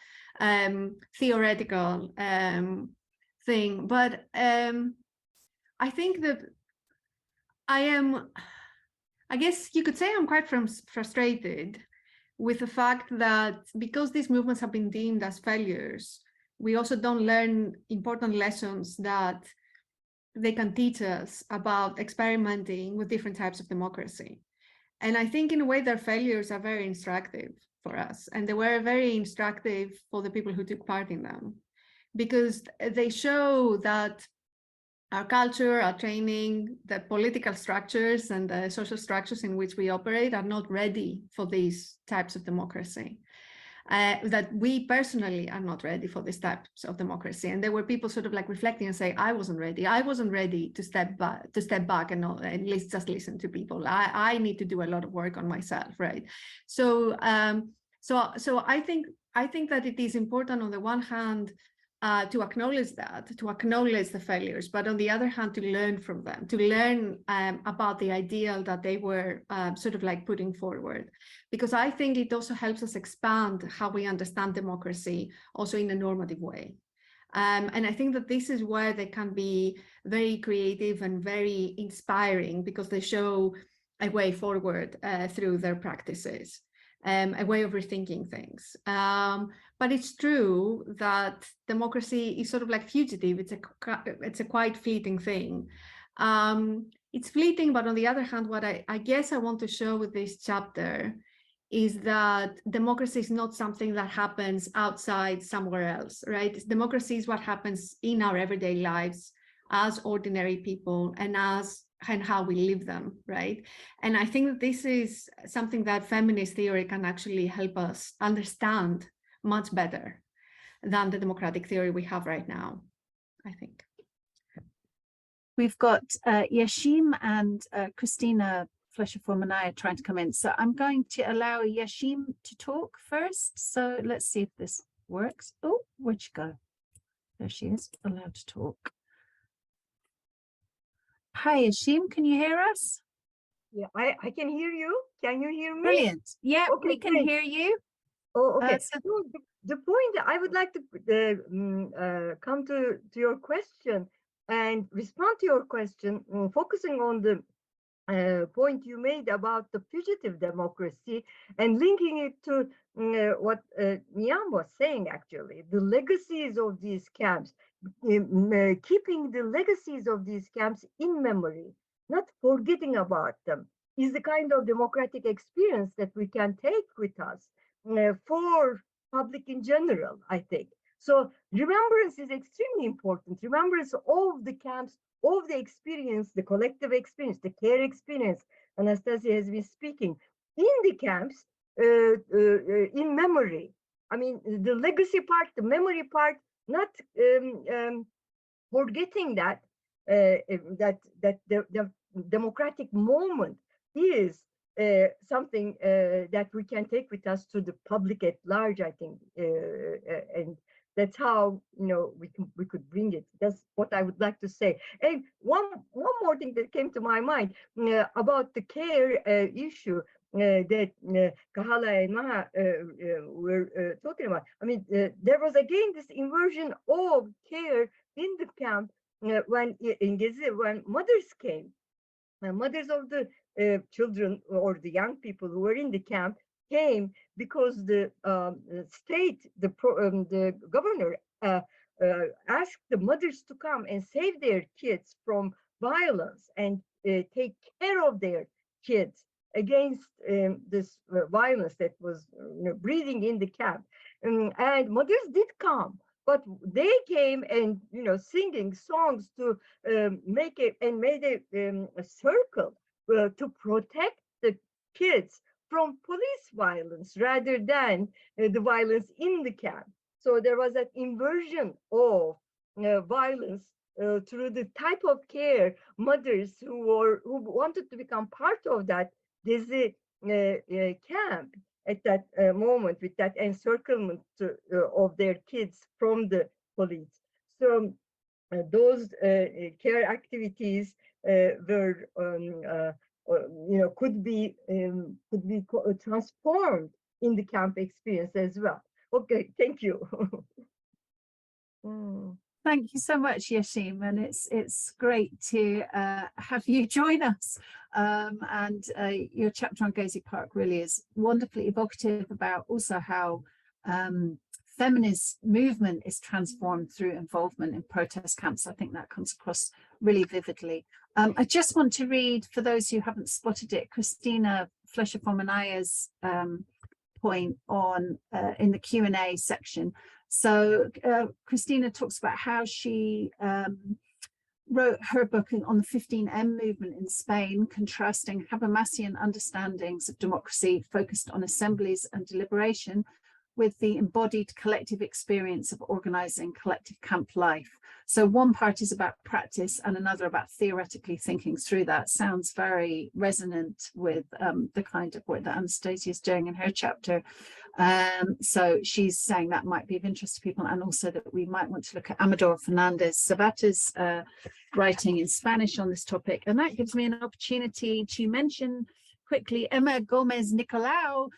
theoretical thing, but I think that I guess you could say I'm quite frustrated with the fact that because these movements have been deemed as failures, we also don't learn important lessons that they can teach us about experimenting with different types of democracy. And I think in a way their failures are very instructive for us. And they were very instructive for the people who took part in them, because they show that our culture, our training, the political structures and the social structures in which we operate are not ready for these types of democracy. That we personally are not ready for these types of democracy. And there were people sort of like reflecting and saying, I wasn't ready to step back and at least just listen to people. I need to do a lot of work on myself, right? So I think that it is important on the one hand to acknowledge the failures, but on the other hand, to learn from them, to learn about the ideal that they were sort of like putting forward. Because I think it also helps us expand how we understand democracy also in a normative way. And I think that this is where they can be very creative and very inspiring, because they show a way forward through their practices. A way of rethinking things. But it's true that democracy is sort of like fugitive. It's a quite fleeting thing. It's fleeting, but on the other hand, what I guess I want to show with this chapter is that democracy is not something that happens outside somewhere else, right? Democracy is what happens in our everyday lives as ordinary people and how we live them, right? And I think that this is something that feminist theory can actually help us understand much better than the democratic theory we have right now, I think. We've got Yashim and Christina Fleischer-Formanaya trying to come in. So I'm going to allow Yashim to talk first. So let's see if this works. Oh, where'd she go? There she is, allowed to talk. Hi, Yashim, can you hear us? Yeah, I can hear you. Can you hear me? Brilliant. Yeah, Okay, we can great. hear you. Oh, okay. So- So the point I would like to come to your question and respond to your question, focusing on the point you made about the fugitive democracy and linking it to what Niam was saying, actually, the legacies of these camps, keeping the legacies of these camps in memory, not forgetting about them, is the kind of democratic experience that we can take with us for public in general, I think. So remembrance is extremely important. Remembrance of the camps, of the experience, the collective experience, the care experience. Anastasia has been speaking in the camps, in memory. I mean, the legacy part, the memory part, not forgetting that the democratic moment is something that we can take with us to the public at large, I think, and that's how we could bring it. That's what I would like to say. And one more thing that came to my mind about the care issue that Kahala and Maha were talking about. I mean, there was again this inversion of care in the camp when in Gezi, when mothers came, mothers of the children or the young people who were in the camp came because the state, the governor asked the mothers to come and save their kids from violence and take care of their kids against this violence that was breeding in the camp. And mothers did come, but they came and singing songs to make it, and made a circle to protect the kids from police violence rather than the violence in the camp. So there was that inversion of violence through the type of care mothers who wanted to become part of that Gezi camp at that moment, with that encirclement of their kids from the police. So those care activities were could be transformed in the camp experience as well. Okay, thank you. Thank you so much, Yeşim, and it's great to have you join us. And your chapter on Gezi Park really is wonderfully evocative about also how feminist movement is transformed through involvement in protest camps. I think that comes across really vividly. I just want to read, for those who haven't spotted it, Christina Fleischer-Forminaya's point on in the Q&A section. So Christina talks about how she wrote her book on the 15M movement in Spain, contrasting Habermasian understandings of democracy focused on assemblies and deliberation with the embodied collective experience of organizing collective camp life. So one part is about practice and another about theoretically thinking through that. Sounds very resonant with the kind of work that Anastasia is doing in her chapter. So she's saying that might be of interest to people, and also that we might want to look at Amador Fernandez Sabata's writing in Spanish on this topic. And that gives me an opportunity to mention quickly Emma Gomez Nicolau,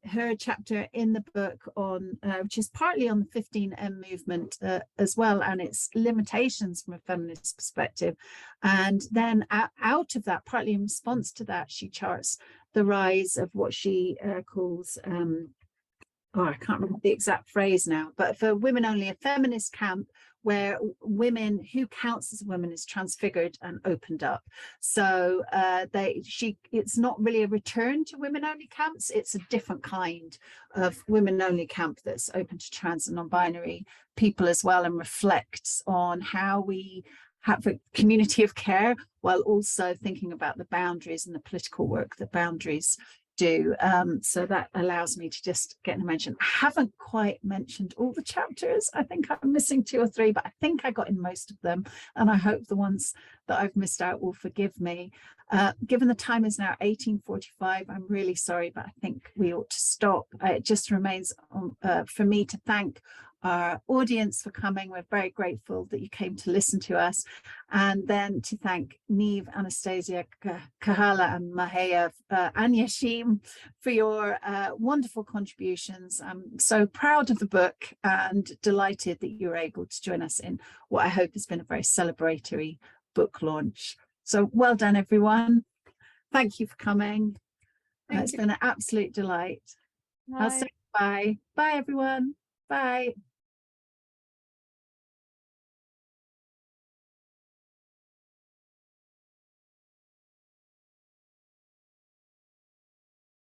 her chapter in the book on, which is partly on the 15M movement as well, and its limitations from a feminist perspective. And then out of that, partly in response to that, she charts the rise of what she calls, I can't remember the exact phrase now, but for women only, a feminist camp where women, who counts as a woman, is transfigured and opened up. So it's not really a return to women only camps, it's a different kind of women only camp that's open to trans and non-binary people as well, and reflects on how we have a community of care while also thinking about the boundaries and the political work that boundaries do. So that allows me to just get a mention. I haven't quite mentioned all the chapters. I think I'm missing 2 or 3, but I think I got in most of them, and I hope the ones that I've missed out will forgive me. Given the time is now 18:45, I'm really sorry, but I think we ought to stop. It just remains for me to thank our audience for coming. We're very grateful that you came to listen to us, and then to thank Niamh, Anastasia, Kahala and Mahia and Yeşim for your wonderful contributions. I'm so proud of the book and delighted that you were able to join us in what I hope has been a very celebratory book launch. So well done, everyone. Thank you for coming. It's been an absolute delight. I'll say bye. Bye, everyone. Bye.